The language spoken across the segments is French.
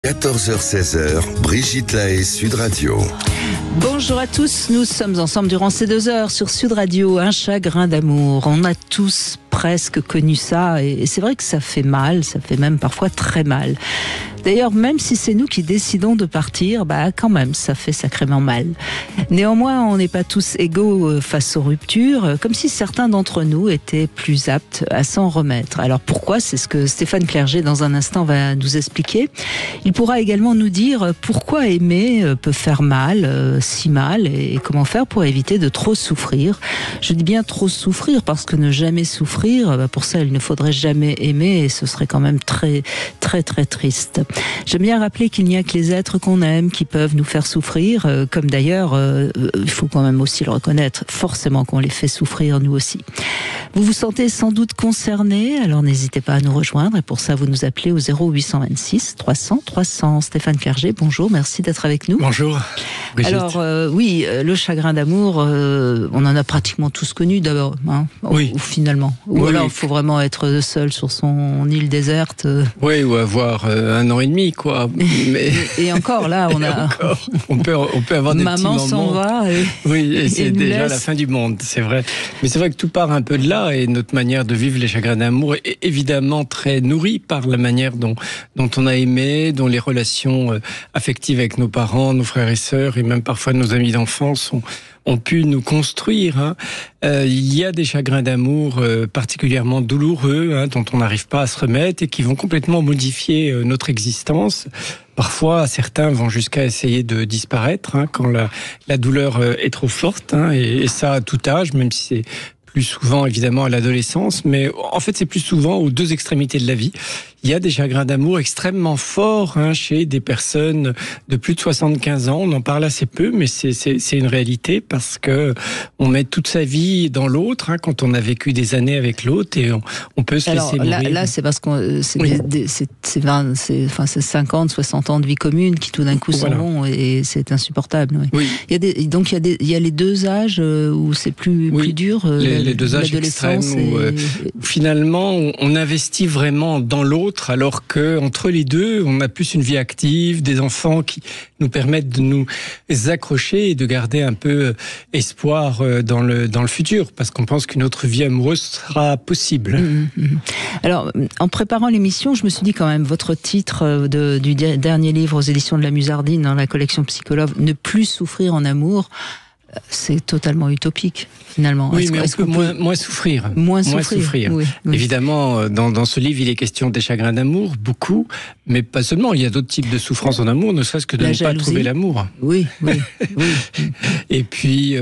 14h-16h, Brigitte Lahaie, Sud Radio. Bonjour à tous, nous sommes ensemble durant ces 2 heures sur Sud Radio, un chagrin d'amour. On a tous presque connu ça et c'est vrai que ça fait mal, ça fait même parfois très mal. D'ailleurs, même si c'est nous qui décidons de partir, quand même, ça fait sacrément mal. Néanmoins, on n'est pas tous égaux face aux ruptures, comme si certains d'entre nous étaient plus aptes à s'en remettre. Alors pourquoi ? C'est ce que Stéphane Clerget, dans un instant, va nous expliquer. Il pourra également nous dire pourquoi aimer peut faire mal, si mal, et comment faire pour éviter de trop souffrir. Je dis bien trop souffrir, parce que ne jamais souffrir, pour ça, il ne faudrait jamais aimer, et ce serait quand même très, très, très triste. J'aime bien rappeler qu'il n'y a que les êtres qu'on aime qui peuvent nous faire souffrir, comme d'ailleurs, il faut quand même aussi le reconnaître, forcément qu'on les fait souffrir nous aussi. Vous vous sentez sans doute concerné, alors n'hésitez pas à nous rejoindre, et pour ça vous nous appelez au 0826 300 300. Stéphane Clerget, bonjour, merci d'être avec nous. Bonjour, Brigitte. Alors oui, le chagrin d'amour, on en a pratiquement tous connu d'abord, oui. Ou finalement. Ou oui, alors il oui. faut vraiment être seul sur son île déserte. Oui, ou avoir 1 an et demi, quoi. Mais... et encore là, on peut avoir des petits moments. Maman s'en va. Oui, et c'est déjà laisse. la fin du monde, c'est vrai. Mais c'est vrai que tout part un peu de là, et notre manière de vivre les chagrins d'amour est évidemment très nourrie par la manière dont on a aimé, dont les relations affectives avec nos parents, nos frères et sœurs, et même parfois nos amis d'enfance ont pu nous construire. Il y a des chagrins d'amour particulièrement douloureux, dont on n'arrive pas à se remettre et qui vont complètement modifier notre existence. Parfois, certains vont jusqu'à essayer de disparaître quand la douleur est trop forte, et ça à tout âge, même si c'est plus souvent évidemment à l'adolescence, mais en fait c'est plus souvent aux 2 extrémités de la vie. Il y a des chagrins d'amour extrêmement forts chez des personnes de plus de 75 ans. On en parle assez peu, mais c'est une réalité, parce que on met toute sa vie dans l'autre quand on a vécu des années avec l'autre, et on peut se laisser mourir. Là, c'est parce que c'est 50, 60 ans de vie commune qui tout d'un coup s'en vont, et c'est insupportable. Oui. Il y a les 2 âges où c'est plus dur. Les 2 âges extrêmes où finalement on investit vraiment dans l'autre, alors que entre les deux, on a plus une vie active, des enfants qui nous permettent de nous accrocher et de garder un peu espoir dans le futur, parce qu'on pense qu'une autre vie amoureuse sera possible. Alors, en préparant l'émission, je me suis dit quand même, votre titre du dernier livre aux éditions de la Musardine, dans la collection Psychologue, Ne plus souffrir en amour, c'est totalement utopique, finalement. Oui, mais on peut moins souffrir. Moins souffrir. Oui. Évidemment, dans ce livre, il est question des chagrins d'amour, beaucoup, mais pas seulement. Il y a d'autres types de souffrances en amour, ne serait-ce que de ne pas trouver l'amour. Oui. Et puis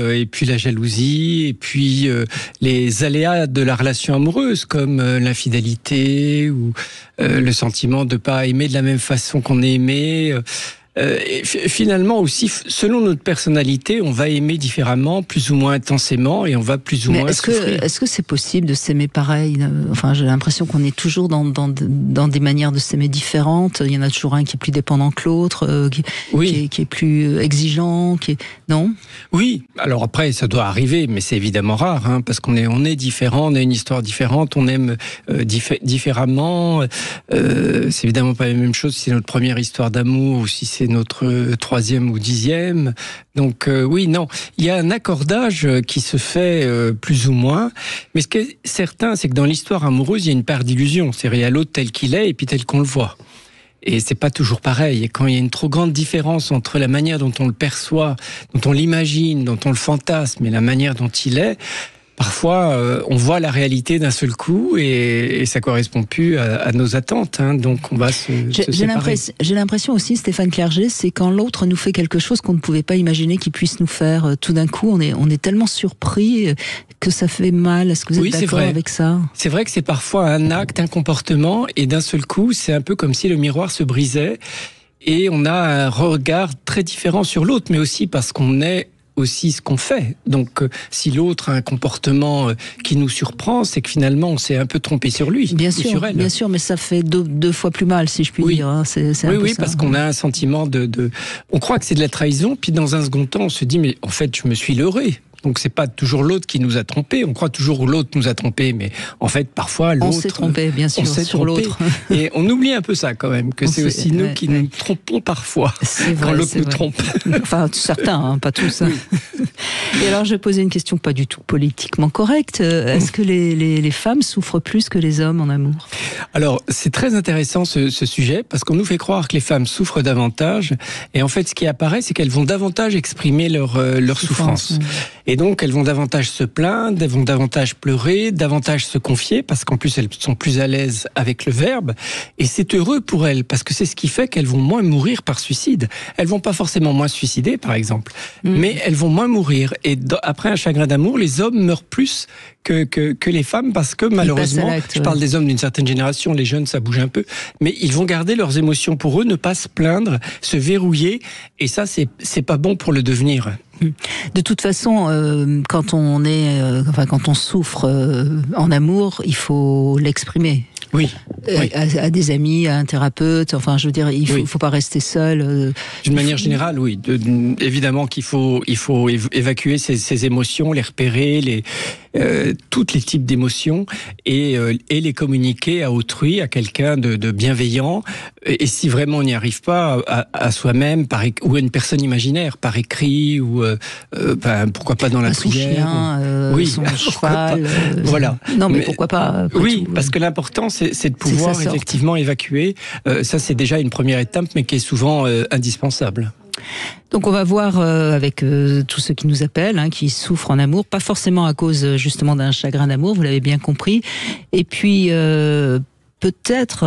la jalousie, et puis les aléas de la relation amoureuse, comme l'infidélité, ou le sentiment de ne pas aimer de la même façon qu'on est aimé. Et finalement aussi, selon notre personnalité, on va aimer différemment, plus ou moins intensément, et on va plus ou moins souffrir. Est-ce que c'est possible de s'aimer pareil ? Enfin, j'ai l'impression qu'on est toujours dans des manières de s'aimer différentes. Il y en a toujours un qui est plus dépendant que l'autre, qui est plus exigeant, non ? Oui. Alors après, ça doit arriver, mais c'est évidemment rare, parce qu'on est différent, on a une histoire différente, on aime différemment. C'est évidemment pas la même chose si c'est notre première histoire d'amour ou si c'est notre 3e ou 10e. Donc il y a un accordage qui se fait plus ou moins, mais ce qui est certain, c'est que dans l'histoire amoureuse, il y a une part d'illusion. C'est-à-dire, il y a l'autre tel qu'il est et puis tel qu'on le voit. Et c'est pas toujours pareil. Et quand il y a une trop grande différence entre la manière dont on le perçoit, dont on l'imagine, dont on le fantasme, et la manière dont il est, parfois, on voit la réalité d'un seul coup, et ça correspond plus à nos attentes. Donc, on va se séparer. J'ai l'impression aussi, Stéphane Clerget, c'est quand l'autre nous fait quelque chose qu'on ne pouvait pas imaginer qu'il puisse nous faire. Tout d'un coup, on est tellement surpris que ça fait mal. Est-ce que vous êtes d'accord avec ça ? C'est vrai que c'est parfois un acte, un comportement, et d'un seul coup, c'est un peu comme si le miroir se brisait, et on a un regard très différent sur l'autre, mais aussi parce qu'on est aussi ce qu'on fait. Donc, si l'autre a un comportement qui nous surprend, c'est que finalement, on s'est un peu trompé sur lui, sur elle. Bien sûr, mais ça fait 2 fois plus mal, si je puis dire. C'est oui, parce qu'on a un sentiment on croit que c'est de la trahison, puis dans un second temps, on se dit, mais en fait, je me suis leurré. Donc c'est pas toujours l'autre qui nous a trompés. On croit toujours que l'autre nous a trompés, mais en fait parfois l'autre. On s'est trompé, bien sûr, sur l'autre. Et on oublie un peu ça quand même, que c'est aussi nous qui nous trompons parfois quand l'autre nous trompe. Enfin certains, pas tous. Oui. Et alors je vais poser une question pas du tout politiquement correcte. Est-ce que les femmes souffrent plus que les hommes en amour ? Alors c'est très intéressant ce sujet, parce qu'on nous fait croire que les femmes souffrent davantage, et en fait ce qui apparaît, c'est qu'elles vont davantage exprimer leur souffrance. Et donc elles vont davantage se plaindre, elles vont davantage pleurer, davantage se confier, parce qu'en plus elles sont plus à l'aise avec le verbe, et c'est heureux pour elles, parce que c'est ce qui fait qu'elles vont moins mourir par suicide. Elles vont pas forcément moins se suicider, par exemple, mais elles vont moins mourir. Et après un chagrin d'amour, les hommes meurent plus que les femmes, parce que malheureusement, je parle des hommes d'une certaine génération, les jeunes ça bouge un peu, mais ils vont garder leurs émotions pour eux, ne pas se plaindre, se verrouiller, et ça c'est pas bon pour le devenir. De toute façon, quand on souffre en amour, il faut l'exprimer. Oui. À des amis, à un thérapeute. Enfin, je veux dire, il faut pas rester seul. D'une manière générale, oui. Évidemment qu'il faut évacuer ces émotions, les repérer, tous les types d'émotions, et les communiquer à autrui, à quelqu'un de bienveillant. Et si vraiment on n'y arrive pas, à soi-même, ou à une personne imaginaire, par écrit, ou pourquoi pas dans la prière. Son chien, son cheval. Voilà. Non, mais pourquoi pas. Oui, parce que l'important c'est de pouvoir effectivement évacuer. Ça c'est déjà une première étape, mais qui est souvent indispensable. Donc on va voir avec tous ceux qui nous appellent, qui souffrent en amour, pas forcément à cause justement d'un chagrin d'amour, vous l'avez bien compris. Et puis peut-être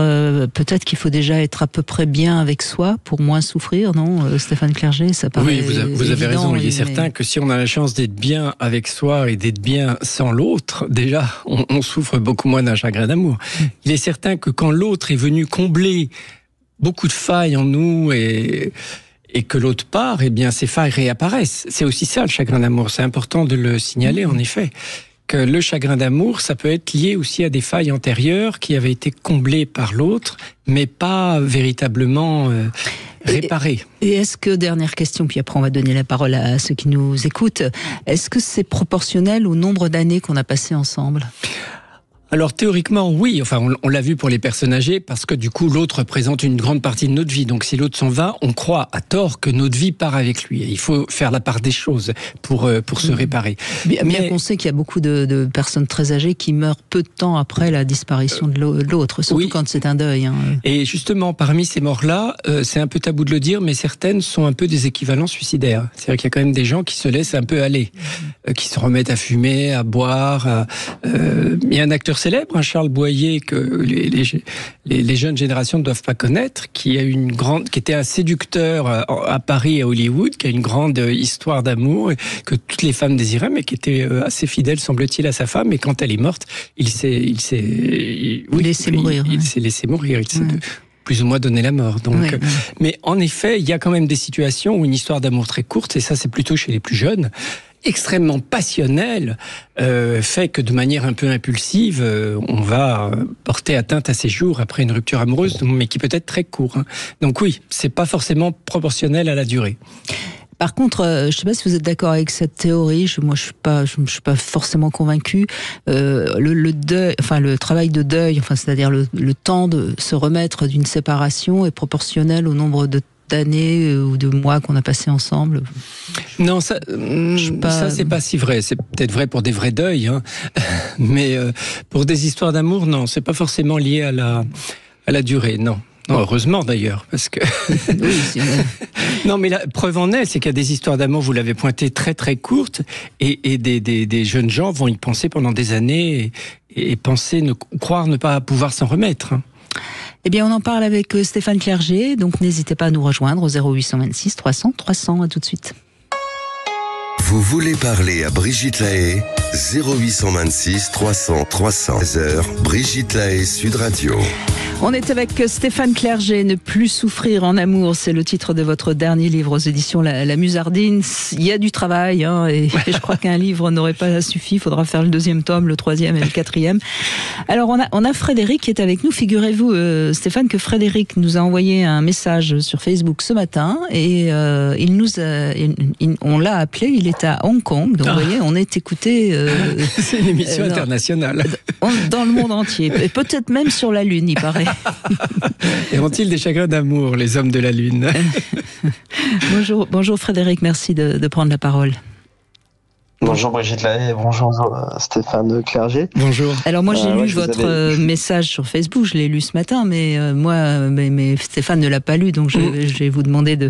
qu'il faut déjà être à peu près bien avec soi pour moins souffrir, non, Stéphane Clerget, ça paraît. Oui, vous avez raison. Il est certain que si on a la chance d'être bien avec soi et d'être bien sans l'autre, déjà, on souffre beaucoup moins d'un chagrin d'amour. Il est certain que quand l'autre est venu combler beaucoup de failles en nous et que l'autre part, eh bien, ces failles réapparaissent. C'est aussi ça, le chagrin d'amour. C'est important de le signaler, en effet. Que le chagrin d'amour, ça peut être lié aussi à des failles antérieures qui avaient été comblées par l'autre, mais pas véritablement réparées. Et est-ce que, dernière question, puis après on va donner la parole à ceux qui nous écoutent, est-ce que c'est proportionnel au nombre d'années qu'on a passées ensemble ? Alors théoriquement oui, enfin on l'a vu pour les personnes âgées, parce que du coup l'autre représente une grande partie de notre vie, donc si l'autre s'en va, on croit à tort que notre vie part avec lui, et il faut faire la part des choses pour se réparer. Bien qu'on sait qu'il y a beaucoup de personnes très âgées qui meurent peu de temps après la disparition de l'autre, surtout quand c'est un deuil. Et justement parmi ces morts-là, c'est un peu tabou de le dire, mais certaines sont un peu des équivalents suicidaires. C'est-à-dire qu'il y a quand même des gens qui se laissent un peu aller, qui se remettent à fumer, à boire. Il y a un acteur célèbre, Charles Boyer, que les jeunes générations ne doivent pas connaître, qui était un séducteur à Paris et à Hollywood, qui a une grande histoire d'amour que toutes les femmes désiraient, mais qui était assez fidèle, semble-t-il, à sa femme. Et quand elle est morte, il s'est laissé mourir. Il s'est plus ou moins donné la mort. Donc, mais en effet, il y a quand même des situations où une histoire d'amour très courte, et ça c'est plutôt chez les plus jeunes, extrêmement passionnel, fait que de manière un peu impulsive, on va porter atteinte à ses jours après une rupture amoureuse, mais qui peut être très court. Donc oui, c'est pas forcément proportionnel à la durée. Par contre, je ne sais pas si vous êtes d'accord avec cette théorie. Moi, je suis pas forcément convaincue. Le deuil, enfin le travail de deuil, c'est-à-dire le temps de se remettre d'une séparation est proportionnel au nombre d'années ou de mois qu'on a passé ensemble. Non, ça c'est pas si vrai. C'est peut-être vrai pour des vrais deuils, mais pour des histoires d'amour, non, c'est pas forcément lié à la durée, non. Non, heureusement d'ailleurs, parce que... Non, mais la preuve en est, c'est qu'il y a des histoires d'amour, vous l'avez pointé, très très courtes, et des jeunes gens vont y penser pendant des années, et croire ne pas pouvoir s'en remettre. Eh bien, on en parle avec Stéphane Clerget, donc n'hésitez pas à nous rejoindre au 0826 300 300, à tout de suite. Vous voulez parler à Brigitte Lahaie ? 0826 300 300. 16h, Brigitte Lahaie, Sud Radio. On est avec Stéphane Clerget, Ne plus souffrir en amour, c'est le titre de votre dernier livre aux éditions La Musardine. Il y a du travail, et je crois qu'un livre n'aurait pas suffi, il faudra faire le 2e tome, le 3e et le 4e. Alors on a Frédéric qui est avec nous. Figurez-vous, Stéphane, que Frédéric nous a envoyé un message sur Facebook ce matin et on l'a appelé, il est à Hong Kong, donc vous voyez, on est écouté... c'est une émission internationale. Dans le monde entier, et peut-être même sur la Lune, il paraît. Et ont-ils des chagrins d'amour, les hommes de la Lune? Bonjour Frédéric, merci de prendre la parole. Bonjour Brigitte Lahaye, bonjour Stéphane Clerget. Bonjour. Alors moi j'ai lu votre message sur Facebook, je l'ai lu ce matin, mais Stéphane ne l'a pas lu, donc je vais vous demander de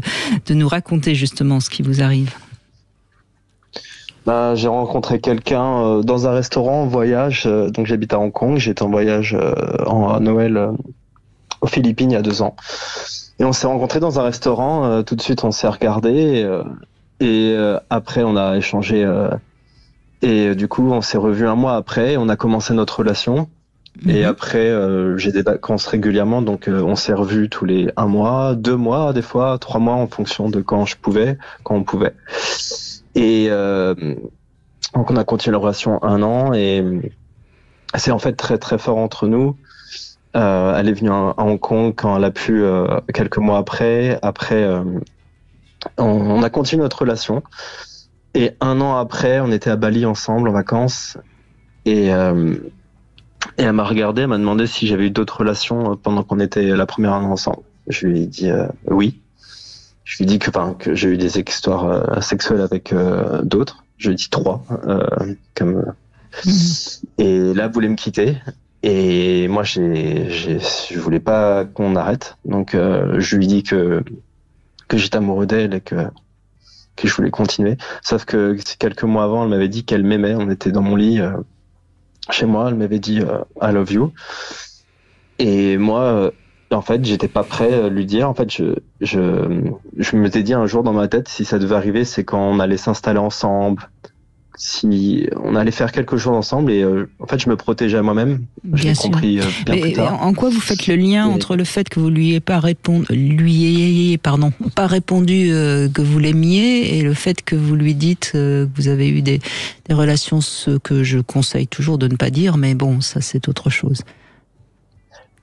nous raconter justement ce qui vous arrive. J'ai rencontré quelqu'un dans un restaurant en voyage, donc j'habite à Hong Kong, j'étais en voyage à Noël aux Philippines il y a 2 ans. Et on s'est rencontrés dans un restaurant, tout de suite on s'est regardé et après on a échangé et du coup on s'est revus 1 mois après, on a commencé notre relation. Et après j'ai des vacances régulièrement, donc on s'est revus tous les 1 mois, 2 mois, des fois 3 mois en fonction de quand on pouvait. Et donc on a continué la relation 1 an et c'est en fait très très fort entre nous. Elle est venue à Hong Kong quand elle a pu, quelques mois après. Après, on a continué notre relation. Et 1 an après, on était à Bali ensemble en vacances. Et elle m'a regardé, elle m'a demandé si j'avais eu d'autres relations pendant qu'on était la première année ensemble. Je lui ai dit oui. Je lui ai dit que j'ai eu des histoires sexuelles avec d'autres. Je lui ai dit 3. Et là, elle voulait me quitter. Et moi, je voulais pas qu'on arrête. Donc, je lui ai dit que j'étais amoureux d'elle et que je voulais continuer. Sauf que quelques mois avant, elle m'avait dit qu'elle m'aimait. On était dans mon lit chez moi. Elle m'avait dit I love you. Et moi, en fait, j'étais pas prêt à lui dire. En fait, je m'étais dit un jour dans ma tête, si ça devait arriver, c'est quand on allait s'installer ensemble, si on allait faire quelque chose ensemble. Et en fait, je me protégeais à moi-même. J'ai compris bien plus tard. En quoi vous faites le lien entre le fait que vous lui ayez pas répondu que vous l'aimiez et le fait que vous lui dites que vous avez eu des relations, ce que je conseille toujours de ne pas dire, mais bon, ça c'est autre chose.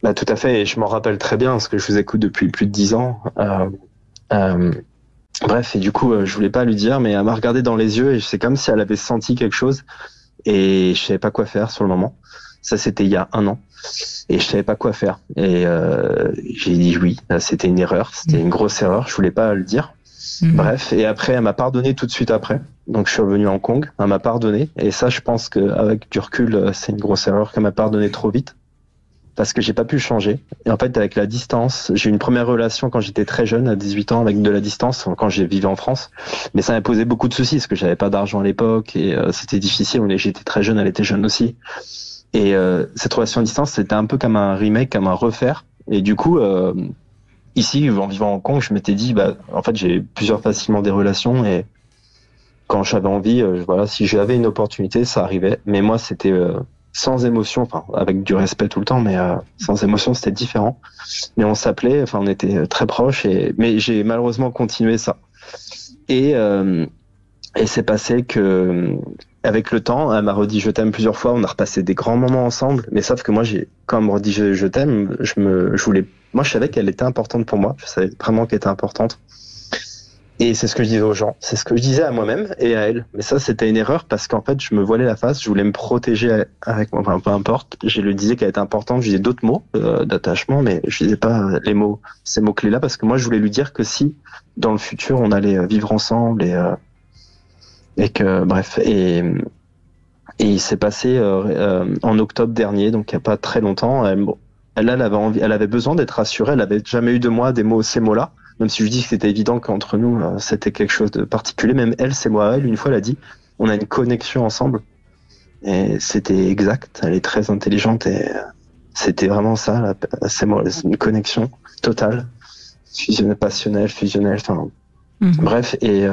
Tout à fait, et je m'en rappelle très bien parce que je vous écoute depuis plus de 10 ans. Bref, et du coup, je voulais pas lui dire, mais elle m'a regardé dans les yeux et c'est comme si elle avait senti quelque chose et je savais pas quoi faire sur le moment. Ça, c'était il y a 1 an et je savais pas quoi faire. Et j'ai dit oui, c'était une erreur, c'était une grosse erreur, je voulais pas le dire. Bref, et après, elle m'a pardonné tout de suite après. Donc, je suis revenu à Hong Kong, elle m'a pardonné et ça, je pense qu'avec du recul, c'est une grosse erreur qu'elle m'a pardonné trop vite. Parce que j'ai pas pu changer. Et en fait, avec la distance, j'ai eu une première relation quand j'étais très jeune, à 18 ans, avec de la distance, quand j'ai vécu en France. Mais ça m'a posé beaucoup de soucis, parce que j'avais pas d'argent à l'époque, et c'était difficile. J'étais très jeune, elle était jeune aussi. Et cette relation à distance, c'était un peu comme un remake, comme un refaire. Et du coup, ici, en vivant en Hong Kong, je m'étais dit, en fait, j'ai facilement des relations, et quand j'avais envie, si j'avais une opportunité, ça arrivait. Mais moi, c'était... sans émotion, avec du respect tout le temps, mais sans émotion, c'était différent. Mais on s'appelait, on était très proches, mais j'ai malheureusement continué ça. Et c'est passé que, avec le temps, elle m'a redit je t'aime plusieurs fois, on a repassé des grands moments ensemble, mais sauf que moi, quand elle me redit je t'aime, moi je savais qu'elle était importante pour moi, je savais vraiment qu'elle était importante. Et c'est ce que je disais aux gens, c'est ce que je disais à moi-même et à elle. Mais ça, c'était une erreur parce qu'en fait, je me voilais la face, je voulais me protéger avec moi, peu importe. Je lui disais qu'elle était importante, je disais d'autres mots d'attachement, mais je disais pas ces mots-clés-là parce que moi, je voulais lui dire que si, dans le futur, on allait vivre ensemble et que, bref. Et il s'est passé en octobre dernier, donc il n'y a pas très longtemps. Elle avait besoin d'être rassurée, elle avait jamais eu de moi ces mots-là. Même si je dis que c'était évident qu'entre nous, c'était quelque chose de particulier. Même elle, c'est moi, une fois, elle a dit, on a une connexion ensemble. Et c'était exact. Elle est très intelligente et c'était vraiment ça, c'est une connexion totale, passionnelle, fusionnelle. Bref, et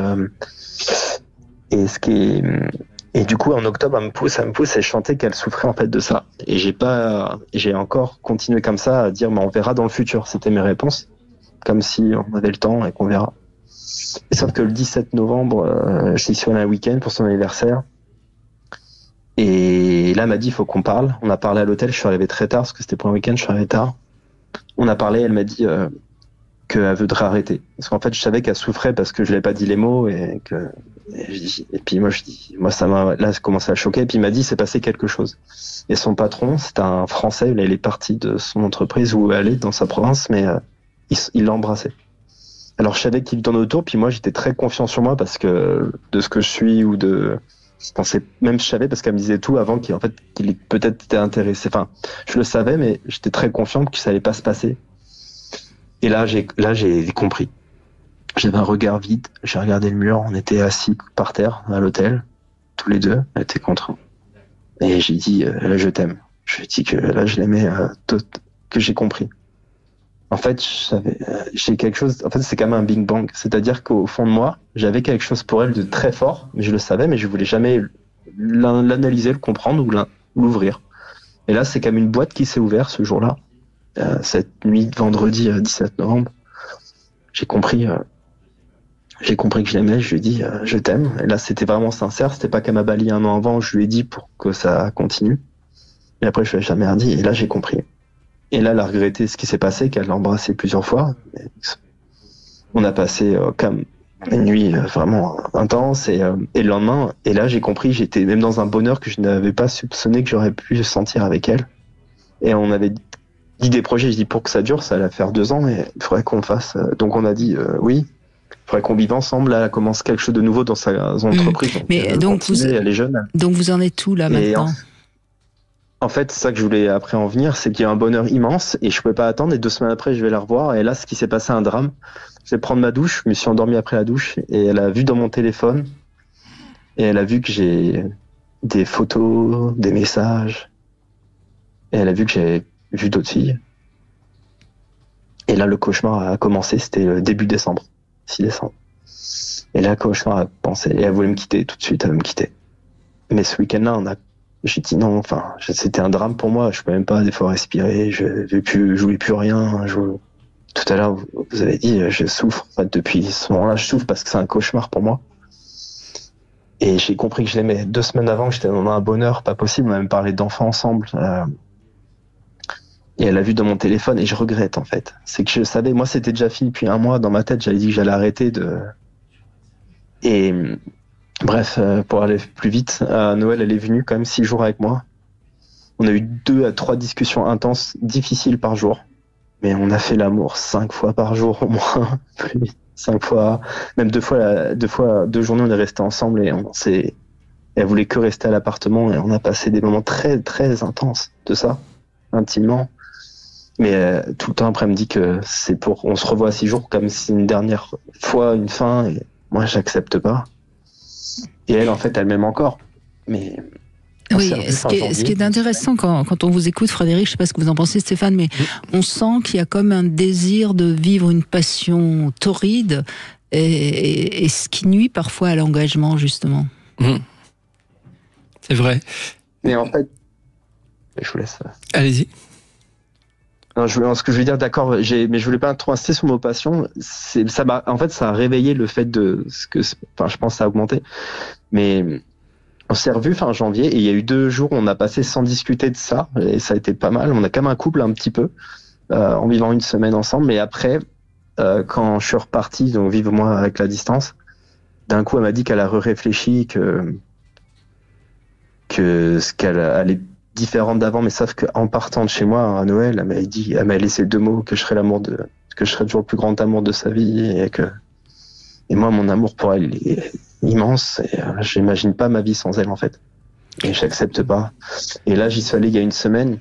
Et du coup, en octobre, ça me pousse et je sentais qu'elle souffrait en fait de ça. Et j'ai encore continué comme ça à dire, on verra dans le futur. C'était mes réponses. Comme si on avait le temps et qu'on verra. Et sauf que le 17 novembre, je suis allé un week-end pour son anniversaire. Et là, elle m'a dit, il faut qu'on parle. On a parlé à l'hôtel, je suis arrivé très tard, parce que c'était pour un week-end, je suis arrivé tard. On a parlé, elle m'a dit qu'elle voudrait arrêter. Parce qu'en fait, je savais qu'elle souffrait parce que je n'avais pas dit les mots. Et puis moi, ça m'a là, ça commençait à choquer. Et puis il m'a dit, c'est passé quelque chose. Et son patron, c'est un Français, il est parti de son entreprise où elle est, dans sa province, mais il l'a embrassé. Alors je savais qu'il tournait autour, puis moi, j'étais très confiant sur moi parce que de ce que je suis ou de... Je pensais, même je savais parce qu'elle me disait tout avant qu'il peut-être était intéressé. Enfin, je le savais, mais j'étais très confiant que ça allait pas se passer. Et là, j'ai compris. J'avais un regard vide. J'ai regardé le mur. On était assis par terre à l'hôtel, tous les deux. Elle était contre. Et j'ai dit, là, je t'aime. Je lui ai dit que là, je l'aimais, que j'ai compris. En fait, j'ai quelque chose. En fait, c'est quand même un Big Bang. C'est-à-dire qu'au fond de moi, j'avais quelque chose pour elle de très fort. Je le savais, mais je voulais jamais l'analyser, le comprendre ou l'ouvrir. Et là, c'est comme une boîte qui s'est ouverte ce jour-là, cette nuit de vendredi 17 novembre. J'ai compris que je l'aimais. Je lui ai dit, je t'aime. Et là, c'était vraiment sincère. C'était pas qu'elle m'a balayé un an avant. Je lui ai dit pour que ça continue. Et après, je lui ai jamais rien dit. Et là, j'ai compris. Et là, elle a regretté ce qui s'est passé, qu'elle l'a embrassé plusieurs fois. On a passé comme une nuit vraiment intense et le lendemain, et là j'ai compris, j'étais même dans un bonheur que je n'avais pas soupçonné que j'aurais pu sentir avec elle. Et on avait dit des projets, je dis pour que ça dure, ça va faire 2 ans, mais il faudrait qu'on fasse. Donc on a dit oui, il faudrait qu'on vive ensemble. Là, elle commence quelque chose de nouveau dans son entreprise. Mais donc elle est jeune. Donc vous en êtes où là maintenant? En fait, c'est ça que je voulais après en venir, c'est qu'il y a un bonheur immense et je pouvais pas attendre. Et 2 semaines après, je vais la revoir. Et là, ce qui s'est passé, un drame. Je vais prendre ma douche. Je me suis endormi après la douche et elle a vu dans mon téléphone et elle a vu que j'ai des photos, des messages. Et elle a vu que j'avais vu d'autres filles. Et là, le cauchemar a commencé. C'était le début décembre, 6 décembre. Et là, le cauchemar a commencé. Et elle voulait me quitter tout de suite. Elle veut me quitter. Mais ce week-end-là, j'ai dit non, c'était un drame pour moi. Je pouvais même pas des fois respirer. Je jouais plus rien. Tout à l'heure, vous avez dit, je souffre. En fait, depuis ce moment-là, je souffre parce que c'est un cauchemar pour moi. Et j'ai compris que je l'aimais 2 semaines avant. J'étais dans un bonheur pas possible. On a même parlé d'enfants ensemble. Et elle a vu dans mon téléphone et je regrette en fait. C'est que je savais, moi c'était déjà fini depuis 1 mois. Dans ma tête, j'avais dit que j'allais arrêter Et bref, pour aller plus vite, à Noël, elle est venue quand même 6 jours avec moi. On a eu 2 à 3 discussions intenses, difficiles par jour. Mais on a fait l'amour 5 fois par jour au moins. 5 fois, même 2 journées, on est restés ensemble et elle voulait que rester à l'appartement et on a passé des moments très, très intenses de ça, intimement. Mais tout le temps après, elle me dit que on se revoit 6 jours comme si une dernière fois, une fin, et moi, j'accepte pas. Et elle, en fait, elle m'aime encore. Mais oui, ce qui est intéressant quand on vous écoute, Frédéric, je ne sais pas ce que vous en pensez, Stéphane, mais on sent qu'il y a comme un désir de vivre une passion torride et ce qui nuit parfois à l'engagement, justement. C'est vrai. Mais en fait, je vous laisse. Allez-y. Non, ce que je veux dire, d'accord, mais je voulais pas trop insister sur mon passion. Ça a réveillé le fait de je pense que ça a augmenté. Mais on s'est revus fin janvier et il y a eu 2 jours où on a passé sans discuter de ça et ça a été pas mal. On a quand même un couple un petit peu en vivant 1 semaine ensemble. Mais après, quand je suis reparti, donc vivre moi avec la distance, d'un coup elle m'a dit qu'elle a réfléchi que ce qu'elle allait différente d'avant, mais sauf qu'en partant de chez moi à Noël, elle m'a laissé 2 mots, que je serais toujours le plus grand amour de sa vie et moi mon amour pour elle est immense et j'imagine pas ma vie sans elle en fait. Et j'accepte pas. Et là j'y suis allé il y a 1 semaine.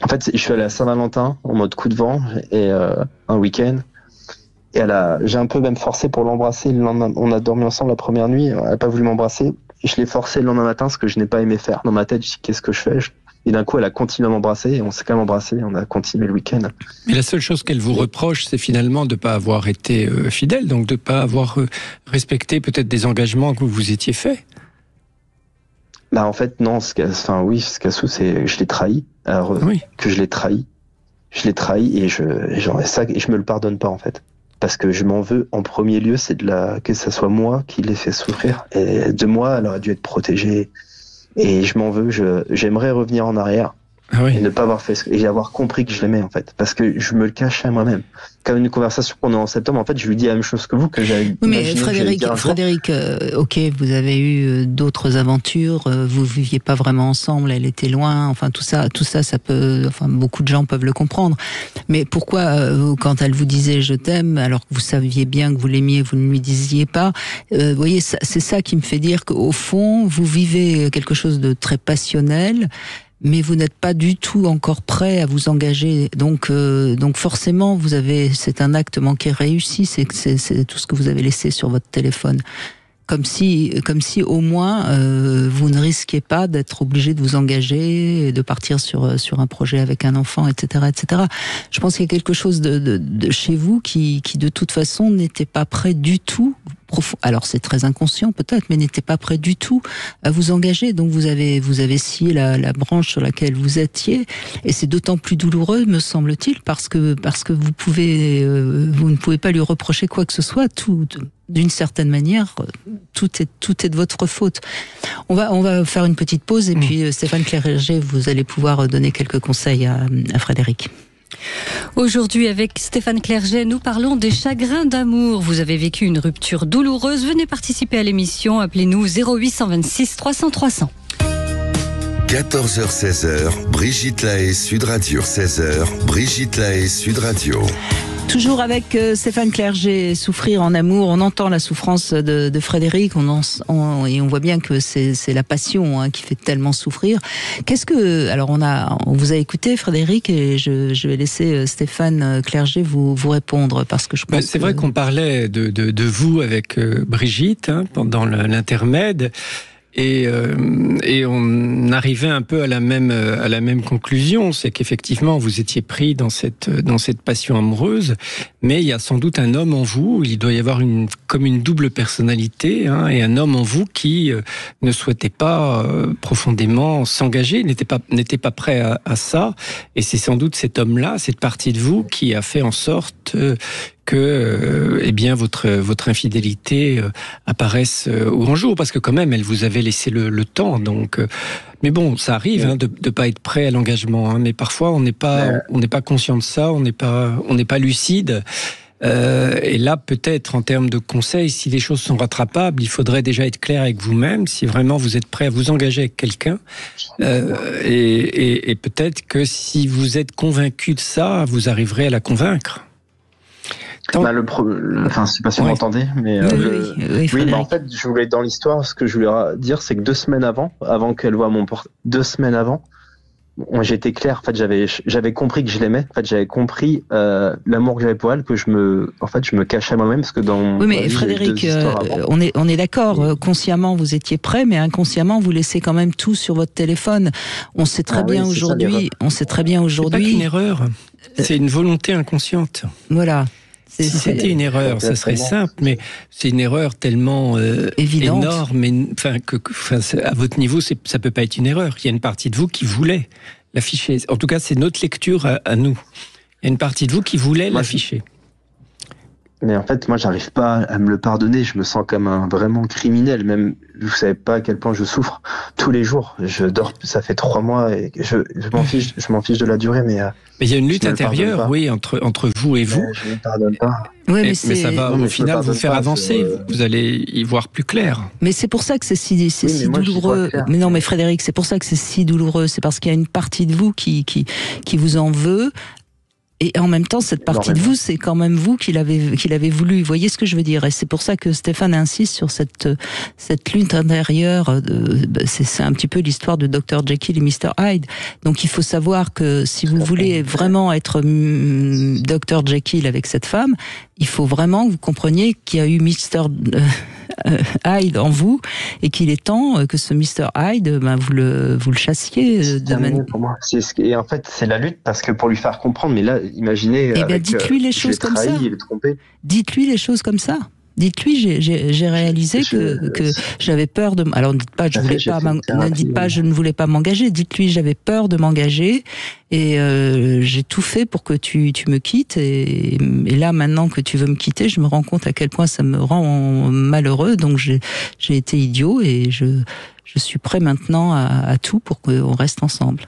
En fait, je suis allé à Saint-Valentin en mode coup de vent et un week-end. Et j'ai un peu même forcé pour l'embrasser le lendemain. On a dormi ensemble la première nuit, elle a pas voulu m'embrasser. Et je l'ai forcé le lendemain matin, ce que je n'ai pas aimé faire. Dans ma tête, je dis qu'est-ce que je fais? Et d'un coup, elle a continué à m'embrasser et on s'est quand même embrassé. On a continué le week-end. Mais la seule chose qu'elle vous reproche, c'est finalement de ne pas avoir été fidèle, donc de ne pas avoir respecté peut-être des engagements que vous vous étiez faits. Bah en fait non, ce Cassou, c'est je l'ai trahi. Alors que je l'ai trahi et je me le pardonne pas en fait, parce que je m'en veux en premier lieu, que ça soit moi qui l'ai fait souffrir, et de moi elle aurait dû être protégée, et je m'en veux. J'aimerais revenir en arrière. Et ne pas avoir fait et avoir compris que je l'aimais en fait, parce que je me le cachais moi-même. Comme une conversation qu'on a en septembre, en fait, je lui dis la même chose que vous, que j'avais. Oui, mais Frédéric, ok, vous avez eu d'autres aventures, vous viviez pas vraiment ensemble, elle était loin, enfin tout ça, ça peut, enfin beaucoup de gens peuvent le comprendre. Mais pourquoi, quand elle vous disait je t'aime, alors que vous saviez bien que vous l'aimiez, vous ne lui disiez pas, vous voyez, c'est ça qui me fait dire qu'au fond, vous vivez quelque chose de très passionnel. Mais vous n'êtes pas du tout encore prêt à vous engager, donc forcément c'est un acte manqué réussi, c'est tout ce que vous avez laissé sur votre téléphone, comme si au moins vous ne risquiez pas d'être obligé de vous engager, et de partir sur un projet avec un enfant, etc., etc. Je pense qu'il y a quelque chose de chez vous qui de toute façon n'était pas prêt du tout. Alors c'est très inconscient peut-être, mais n'était pas prêt du tout à vous engager. Donc vous avez scié la branche sur laquelle vous étiez, et c'est d'autant plus douloureux, me semble-t-il, parce que vous ne pouvez pas lui reprocher quoi que ce soit. Tout, d'une certaine manière, tout est de votre faute. On va faire une petite pause, et puis Stéphane Clerget, vous allez pouvoir donner quelques conseils à Frédéric. Aujourd'hui, avec Stéphane Clerget, nous parlons des chagrins d'amour. Vous avez vécu une rupture douloureuse, venez participer à l'émission, appelez-nous 0826 300 300. 14h-16h, Brigitte Lahaie, Sud Radio. 16h, Brigitte Lahaie, Sud Radio. Toujours avec Stéphane Clerget, souffrir en amour. On entend la souffrance de Frédéric, et on voit bien que c'est la passion qui fait tellement souffrir. Alors on vous a écouté, Frédéric, et je vais laisser Stéphane Clerget vous répondre, parce que je pense c'est vrai qu'on parlait de vous avec Brigitte pendant l'intermède. Et on arrivait un peu à la même conclusion, c'est qu'effectivement vous étiez pris dans cette passion amoureuse, mais il y a sans doute un homme en vous, il doit y avoir comme une double personnalité, et un homme en vous qui ne souhaitait pas profondément s'engager, n'était pas prêt à ça, et c'est sans doute cet homme-là, cette partie de vous, qui a fait en sorte que votre infidélité apparaisse au grand jour, parce que quand même elle vous avait laissé le temps, donc mais bon, ça arrive de pas être prêt à l'engagement, mais parfois on n'est pas conscient de ça, on n'est pas lucide. Et là, peut-être en termes de conseils, si les choses sont rattrapables, il faudrait déjà être clair avec vous-même, si vraiment vous êtes prêt à vous engager avec quelqu'un, et peut-être que si vous êtes convaincu de ça, vous arriverez à la convaincre. Je sais pas si vous m'entendez, mais oui, en fait, je voulais, dans l'histoire, ce que je voulais dire, c'est que 2 semaines avant qu'elle voie mon portrait, 2 semaines avant, j'étais clair. En fait, j'avais compris que je l'aimais. En fait, j'avais compris l'amour que j'avais pour elle, que je me cachais moi-même, parce que dans. Oui, mais Frédéric, on est d'accord. Consciemment, vous étiez prêt, mais inconsciemment, vous laissez quand même tout sur votre téléphone. On sait très bien aujourd'hui. C'est pas qu'une erreur. C'est une volonté inconsciente. Voilà. Si c'était une erreur, ça serait simple, mais c'est une erreur tellement énorme, mais à votre niveau, ça peut pas être une erreur. Il y a une partie de vous qui voulait l'afficher. En tout cas, c'est notre lecture à nous. Il y a une partie de vous qui voulait l'afficher. Mais en fait, moi, j'arrive pas à me le pardonner. Je me sens comme un vraiment criminel. Même, vous savez pas à quel point je souffre tous les jours. Je dors, ça fait 3 mois, et je m'en fiche de la durée, mais il y a une lutte intérieure, oui, entre vous et vous. Je ne pardonne pas. Oui, mais ça va au final vous faire avancer. Vous allez y voir plus clair. Mais c'est pour ça que c'est si douloureux. Mais non, mais Frédéric, c'est pour ça que c'est si douloureux. C'est parce qu'il y a une partie de vous qui vous en veut. Et en même temps, cette partie de vous, c'est quand même vous qui l'avez voulu. Vous voyez ce que je veux dire? Et c'est pour ça que Stéphane insiste sur cette lutte intérieure. C'est un petit peu l'histoire de Dr. Jekyll et Mr. Hyde. Donc il faut savoir que si vous voulez vraiment être Dr. Jekyll avec cette femme, il faut vraiment que vous compreniez qu'il y a eu Mr. Hyde en vous, et qu'il est temps que ce Mr. Hyde, vous le chassiez de manière. Pour moi, et en fait, c'est la lutte, parce que pour lui faire comprendre, mais là, imaginez. Dites-lui les choses comme ça. Dites-lui les choses comme ça. Dites-lui, j'ai réalisé que j'avais peur de. Alors ne dites pas, je ne voulais pas m'engager. Dites-lui, j'avais peur de m'engager et j'ai tout fait pour que tu me quittes. Et là, maintenant que tu veux me quitter, je me rends compte à quel point ça me rend malheureux. Donc j'ai été idiot et je suis prêt maintenant à tout pour qu'on reste ensemble.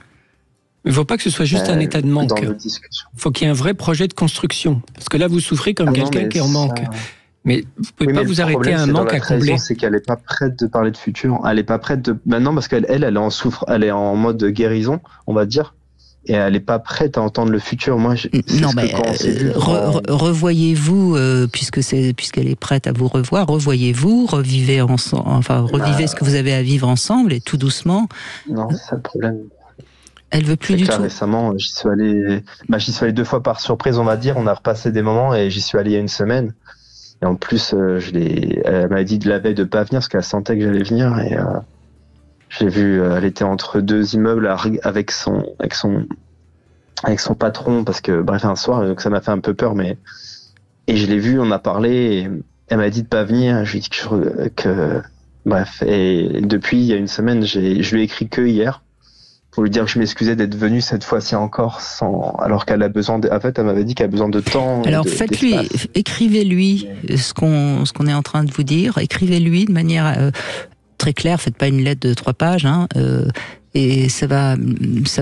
Il ne faut pas que ce soit juste un état de manque. Il faut qu'il y ait un vrai projet de construction. Parce que là, vous souffrez comme quelqu'un qui est en manque. Mais vous ne pouvez pas vous arrêter à un manque à combler. C'est qu'elle n'est pas prête de parler de futur. Elle n'est pas prête de maintenant parce qu'elle est en elle est en mode guérison, on va dire, et elle n'est pas prête à entendre le futur. Moi, revoyez-vous puisqu'elle est prête à vous revoir. Revoyez-vous, revivez ce que vous avez à vivre ensemble et tout doucement. Non, c'est ça le problème. Elle veut plus du tout. Récemment, j'y suis allé 2 fois par surprise, on va dire. On a repassé des moments et j'y suis allé il y a une semaine. Et en plus, elle m'avait dit de la veille de pas venir parce qu'elle sentait que j'allais venir. Et j'ai vu, elle était entre 2 immeubles avec son patron parce que bref un soir, donc ça m'a fait un peu peur. Et je l'ai vue, on a parlé. Et elle m'a dit de pas venir. Je lui ai dit que bref. Et depuis il y a une semaine, je lui ai écrit que hier. Pour lui dire que je m'excusais d'être venue cette fois-ci encore alors qu'elle a besoin en fait, elle m'avait dit qu'elle a besoin de temps. Alors écrivez-lui ce qu'on est en train de vous dire. Écrivez-lui de manière très claire. Faites pas une lettre de 3 pages, et ça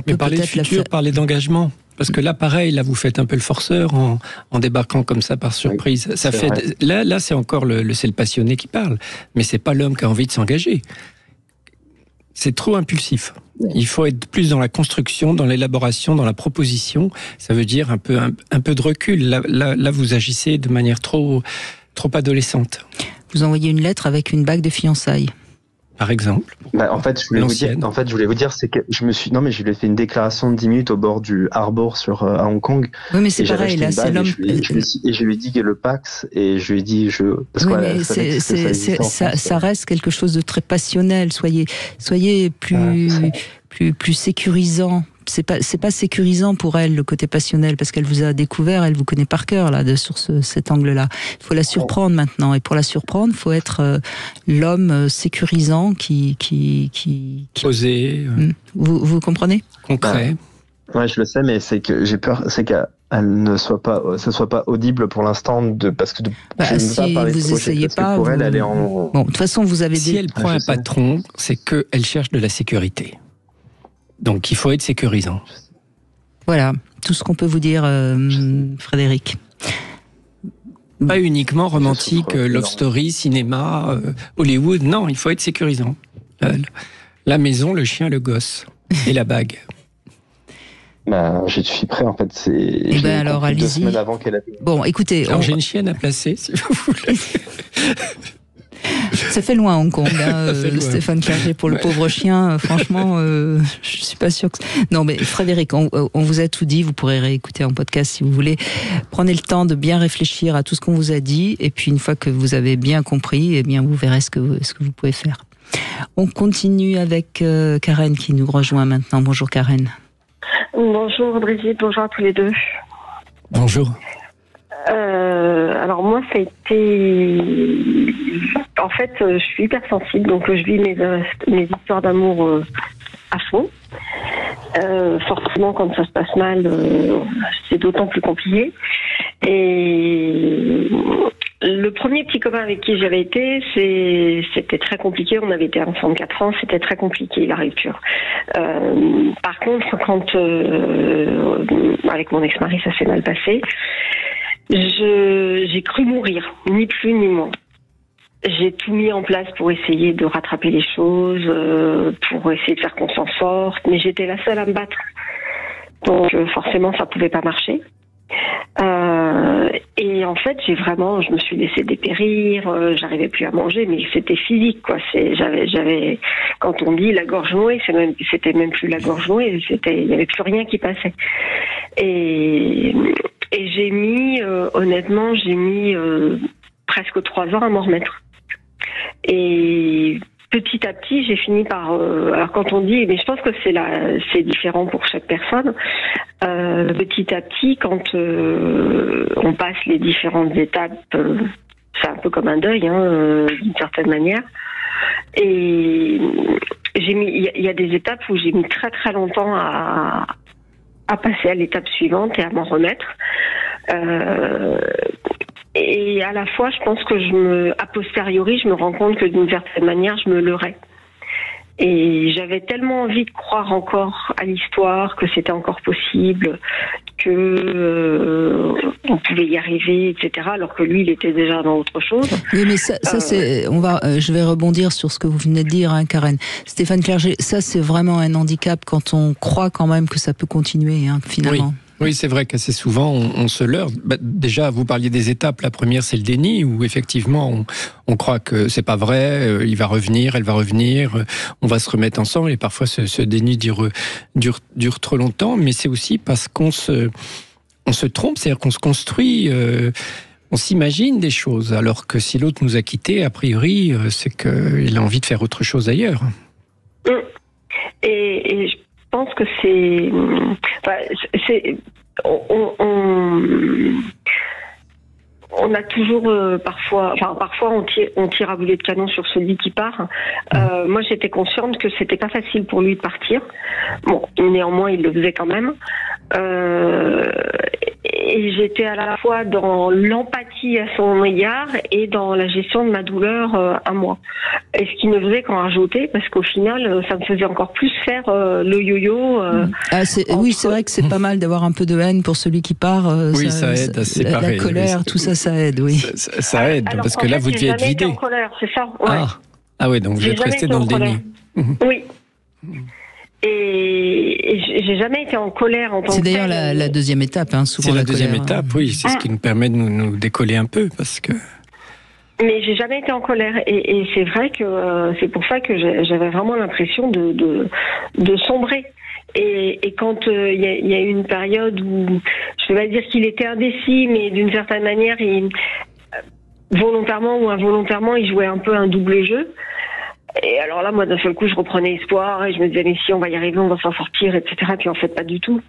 peut parler de futur, parler d'engagement. Parce que là, pareil, là, vous faites un peu le forceur en débarquant comme ça par surprise. Oui, là, c'est encore c'est le passionné qui parle, mais c'est pas l'homme qui a envie de s'engager. C'est trop impulsif. Il faut être plus dans la construction, dans l'élaboration, dans la proposition. Ça veut dire un peu de recul. Là, vous agissez de manière trop adolescente. Vous envoyez une lettre avec une bague de fiançailles. Par exemple. En fait, je voulais vous dire, c'est que je lui ai fait une déclaration de 10 minutes au bord du Harbor à Hong Kong. Oui, mais c'est pareil, là, c'est l'homme. Et je lui ai dit que le Pax, et je lui ai dit, ça reste quelque chose de très passionnel. Soyez plus sécurisant. C'est pas sécurisant pour elle, le côté passionnel, parce qu'elle vous a découvert, elle vous connaît par cœur sur cet angle-là. Il faut la surprendre maintenant, et pour la surprendre, il faut être l'homme sécurisant qui posé. Vous comprenez? Concret. Ouais, je le sais, mais c'est que j'ai peur, c'est qu'elle ne soit pas, ça soit pas audible pour l'instant, parce que je ne veux pas parler vous essayez pas. Pour elle est en. Bon, de toute façon, vous avez. Si elle prend un patron, c'est qu'elle cherche de la sécurité. Donc, il faut être sécurisant. Voilà, tout ce qu'on peut vous dire, Frédéric. Pas uniquement romantique, love story, cinéma, Hollywood. Non, il faut être sécurisant. La maison, le chien, le gosse et la bague. Je suis prêt, en fait. Alors, allez-y. 2 semaines avant qu'elle a... Bon, écoutez... Alors, j'ai une chienne à placer, si vous voulez. Ça fait loin Hong Kong, Stéphane Clerget, pour le pauvre chien. Franchement, je suis pas sûre que... Non, mais Frédéric, on vous a tout dit. Vous pourrez réécouter en podcast si vous voulez. Prenez le temps de bien réfléchir à tout ce qu'on vous a dit. Et puis, une fois que vous avez bien compris, eh bien, vous verrez ce que vous pouvez faire. On continue avec Karen qui nous rejoint maintenant. Bonjour Karen. Bonjour Brigitte, bonjour à tous les deux. Bonjour. Alors moi, ça a été... En fait, je suis hypersensible, donc je vis mes histoires d'amour à fond. Forcément, quand ça se passe mal, c'est d'autant plus compliqué. Et le premier petit copain avec qui j'avais été, c'était très compliqué. On avait été ensemble 4 ans, c'était très compliqué la rupture. Par contre, quand avec mon ex-mari, ça s'est mal passé, j'ai cru mourir, ni plus ni moins. J'ai tout mis en place pour essayer de rattraper les choses, pour essayer de faire qu'on s'en sorte, mais j'étais la seule à me battre. Donc forcément, ça pouvait pas marcher. Et en fait, je me suis laissée dépérir, j'arrivais plus à manger, mais c'était physique, quoi. J'avais, quand on dit la gorge nouée, c'était même plus la gorge nouée, il y avait plus rien qui passait. Et j'ai mis, honnêtement, presque 3 ans à m'en remettre. Et petit à petit, j'ai fini par... alors quand on dit... Mais je pense que c'est différent pour chaque personne. Petit à petit, quand on passe les différentes étapes, ça un peu comme un deuil, d'une certaine manière. Et il y a des étapes où j'ai mis très très longtemps à passer à l'étape suivante et à m'en remettre. Et à la fois, je pense que a posteriori, je me rends compte que d'une certaine manière, je me leurrais. Et j'avais tellement envie de croire encore à l'histoire, que c'était encore possible, que on pouvait y arriver, etc. Alors que lui, il était déjà dans autre chose. Oui, mais ça c'est, je vais rebondir sur ce que vous venez de dire, hein, Karen. Stéphane Clerget, ça c'est vraiment un handicap quand on croit quand même que ça peut continuer, hein, finalement. Oui. Oui, c'est vrai qu'assez souvent, on se leurre. Déjà, vous parliez des étapes. La première, c'est le déni, où effectivement, on croit que c'est pas vrai, il va revenir, elle va revenir, on va se remettre ensemble. Et parfois, ce déni dure trop longtemps. Mais c'est aussi parce qu'on se trompe, c'est-à-dire qu'on se construit, on s'imagine des choses. Alors que si l'autre nous a quittés, a priori, c'est qu'il a envie de faire autre chose ailleurs. Et je pense que on a toujours parfois on tire à boulet de canon sur celui qui part. Moi, j'étais consciente que c'était pas facile pour lui de partir. Bon, néanmoins, il le faisait quand même. Et j'étais à la fois dans l'empathie à son égard et dans la gestion de ma douleur à moi. Et ce qui me faisait qu'en rajouter, parce qu'au final, ça me faisait encore plus faire le yo-yo. Oui, c'est vrai que c'est pas mal d'avoir un peu de haine pour celui qui part. Oui, ça aide à séparer. La colère, tout ça, ça aide, oui. Ça aide, alors, parce que là, vous deviez être vidé. J'ai jamais été en colère, c'est ça. Ouais. Ah oui, donc vous êtes resté dans le déni. Oui. Et j'ai jamais été en colère en tant que telle. C'est d'ailleurs la deuxième étape, hein, souvent. C'est la deuxième étape, oui. C'est ce qui nous permet de nous décoller un peu, parce que... Mais j'ai jamais été en colère. Et c'est vrai que c'est pour ça que j'avais vraiment l'impression de sombrer. Et quand il y a eu une période où, je vais pas dire qu'il était indécis, mais d'une certaine manière, volontairement ou involontairement, il jouait un peu un double jeu. Et alors là, moi, d'un seul coup, je reprenais espoir et je me disais, mais si on va y arriver, on va s'en sortir, etc. Puis en fait, pas du tout.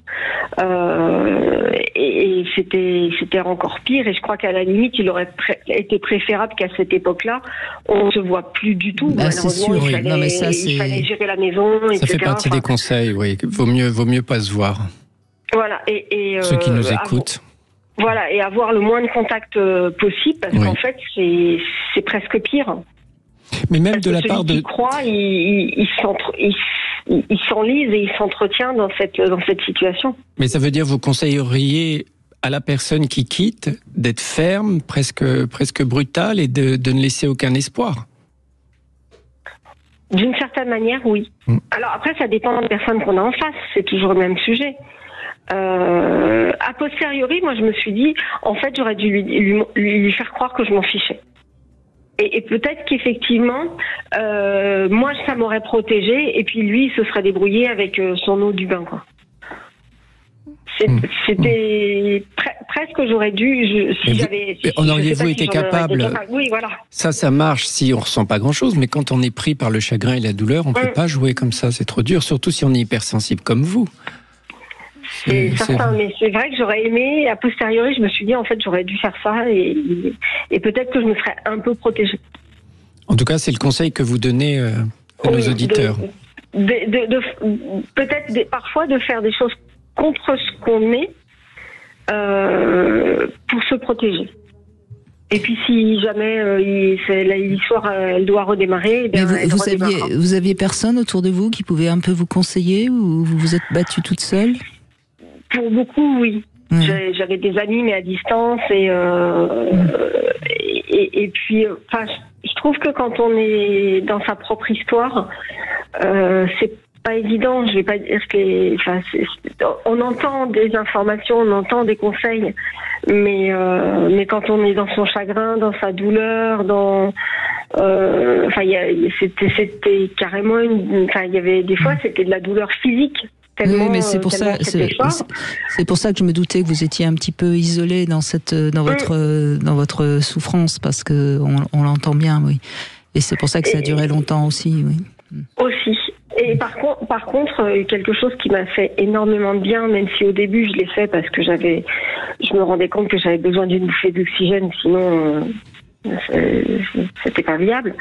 Et c'était encore pire. Et je crois qu'à la limite, il aurait été préférable qu'à cette époque-là, on se voit plus du tout. C'est sûr, il fallait gérer la maison, etc. Ça fait partie des conseils, oui. Vaut mieux pas se voir. Voilà. Et ceux qui nous écoutent. Voilà, et avoir le moins de contact possible, parce qu'en fait, c'est presque pire. Mais même de la part de... Celui qui croit, il s'enlise et il s'entretient dans cette situation. Mais ça veut dire, vous conseilleriez à la personne qui quitte d'être ferme, presque brutale, et de ne laisser aucun espoir? D'une certaine manière, oui. Alors après, ça dépend de la personne qu'on a en face. C'est toujours le même sujet. A posteriori, moi, je me suis dit, en fait, j'aurais dû lui faire croire que je m'en fichais. Et peut-être qu'effectivement, moi, ça m'aurait protégée, et puis lui, il se serait débrouillé avec son eau du bain, quoi. C'était presque, j'aurais dû, si j'avais... En auriez-vous été capable? Oui, voilà. Ça marche si on ressent pas grand-chose, mais quand on est pris par le chagrin et la douleur, on peut pas jouer comme ça, c'est trop dur, surtout si on est hypersensible comme vous. C'est certain, mais c'est vrai que j'aurais aimé, a posteriori, je me suis dit, en fait, j'aurais dû faire ça, et peut-être que je me serais un peu protégée. En tout cas, c'est le conseil que vous donnez à nos auditeurs. Peut-être parfois de faire des choses contre ce qu'on est pour se protéger. Et puis si jamais l'histoire elle doit redémarrer, mais vous aviez personne autour de vous qui pouvait un peu vous conseiller, ou vous vous êtes battue toute seule? Pour beaucoup, oui. J'avais des amis, mais à distance, et puis, je trouve que quand on est dans sa propre histoire, c'est pas évident. Je vais pas dire que on entend des informations, on entend des conseils, mais quand on est dans son chagrin, dans sa douleur, c'était carrément il y avait des fois, c'était de la douleur physique. Oui, mais c'est pour ça que je me doutais que vous étiez un petit peu isolé dans votre souffrance, parce que on l'entend bien, oui. Et c'est pour ça que ça a duré longtemps aussi, oui. Aussi. Et par contre, quelque chose qui m'a fait énormément de bien, même si au début je l'ai fait parce que je me rendais compte que j'avais besoin d'une bouffée d'oxygène, sinon C'était pas viable.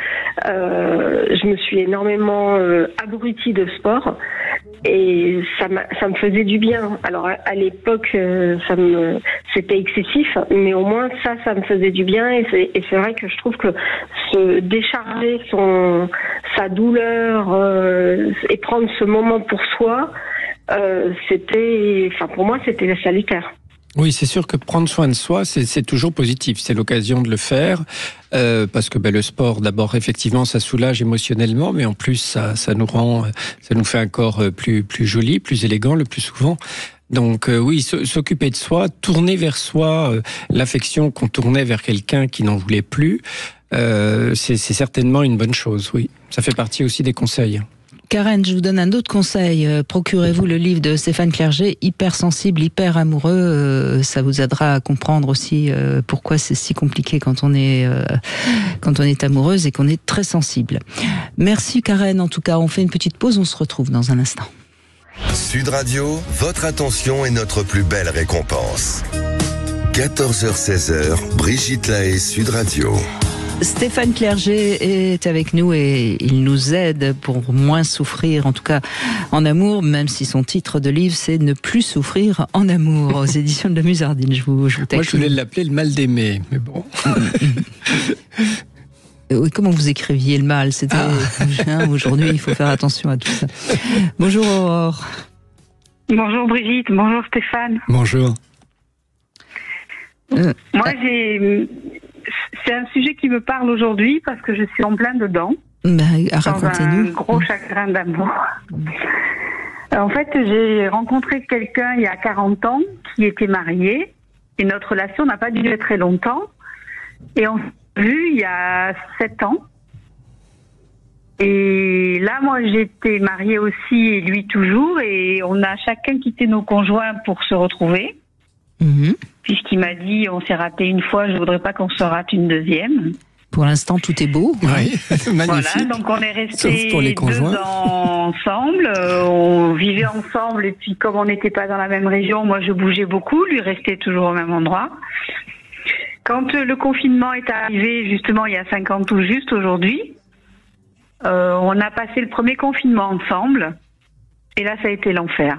Je me suis énormément abrutie de sport et ça me faisait du bien. Alors à l'époque, c'était excessif, mais au moins ça me faisait du bien et c'est vrai que je trouve que se décharger sa douleur et prendre ce moment pour soi, pour moi c'était salutaire. Oui, c'est sûr que prendre soin de soi, c'est toujours positif. C'est l'occasion de le faire parce que le sport, d'abord, effectivement, ça soulage émotionnellement, mais en plus, ça nous fait un corps plus joli, plus élégant le plus souvent. Donc oui, s'occuper de soi, tourner vers soi, l'affection qu'on tournait vers quelqu'un qui n'en voulait plus, c'est certainement une bonne chose. Oui, ça fait partie aussi des conseils. Karen, je vous donne un autre conseil. Procurez-vous le livre de Stéphane Clerget, Hypersensible, hyper amoureux. Ça vous aidera à comprendre aussi pourquoi c'est si compliqué quand on est amoureuse et qu'on est très sensible. Merci Karen. En tout cas, on fait une petite pause. On se retrouve dans un instant. Sud Radio, votre attention est notre plus belle récompense. 14h-16h, Brigitte Lahaie, Sud Radio. Stéphane Clerget est avec nous et il nous aide pour moins souffrir, en tout cas en amour, même si son titre de livre c'est Ne plus souffrir en amour, aux éditions de la Musardine. Je vous taquine. Moi je voulais l'appeler Le mal d'aimer, mais bon. Oui, comment vous écriviez le mal? C'était aujourd'hui, il faut faire attention à tout ça. Bonjour Aurore. Bonjour Brigitte, bonjour Stéphane. Bonjour. Moi c'est un sujet qui me parle aujourd'hui parce que je suis en plein dedans. Racontez-nous. Dans un gros chagrin d'amour. En fait, j'ai rencontré quelqu'un il y a 40 ans qui était marié et notre relation n'a pas duré très longtemps. Et on s'est vu il y a 7 ans. Et là, moi, j'étais mariée aussi et lui toujours. Et on a chacun quitté nos conjoints pour se retrouver. Puisqu'il m'a dit, on s'est raté une fois, je voudrais pas qu'on se rate une deuxième. Pour l'instant, tout est beau. Oui, magnifique. Voilà, donc on est restés 2 ans ensemble. On vivait ensemble et puis comme on n'était pas dans la même région, moi je bougeais beaucoup, lui restait toujours au même endroit. Quand le confinement est arrivé, justement il y a 5 ans tout juste aujourd'hui, on a passé le premier confinement ensemble et là ça a été l'enfer.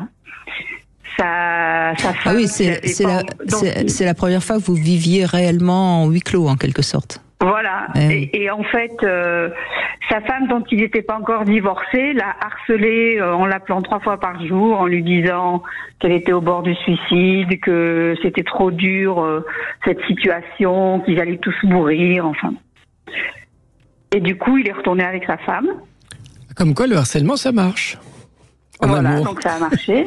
C'est la première fois que vous viviez réellement en huis clos, en quelque sorte. Voilà. Et en fait, sa femme, dont il n'était pas encore divorcé, l'a harcelé en l'appelant 3 fois par jour, en lui disant qu'elle était au bord du suicide, que c'était trop dur, cette situation, qu'ils allaient tous mourir, enfin. Et du coup, il est retourné avec sa femme. Comme quoi, le harcèlement, ça marche. Voilà, donc ça a marché.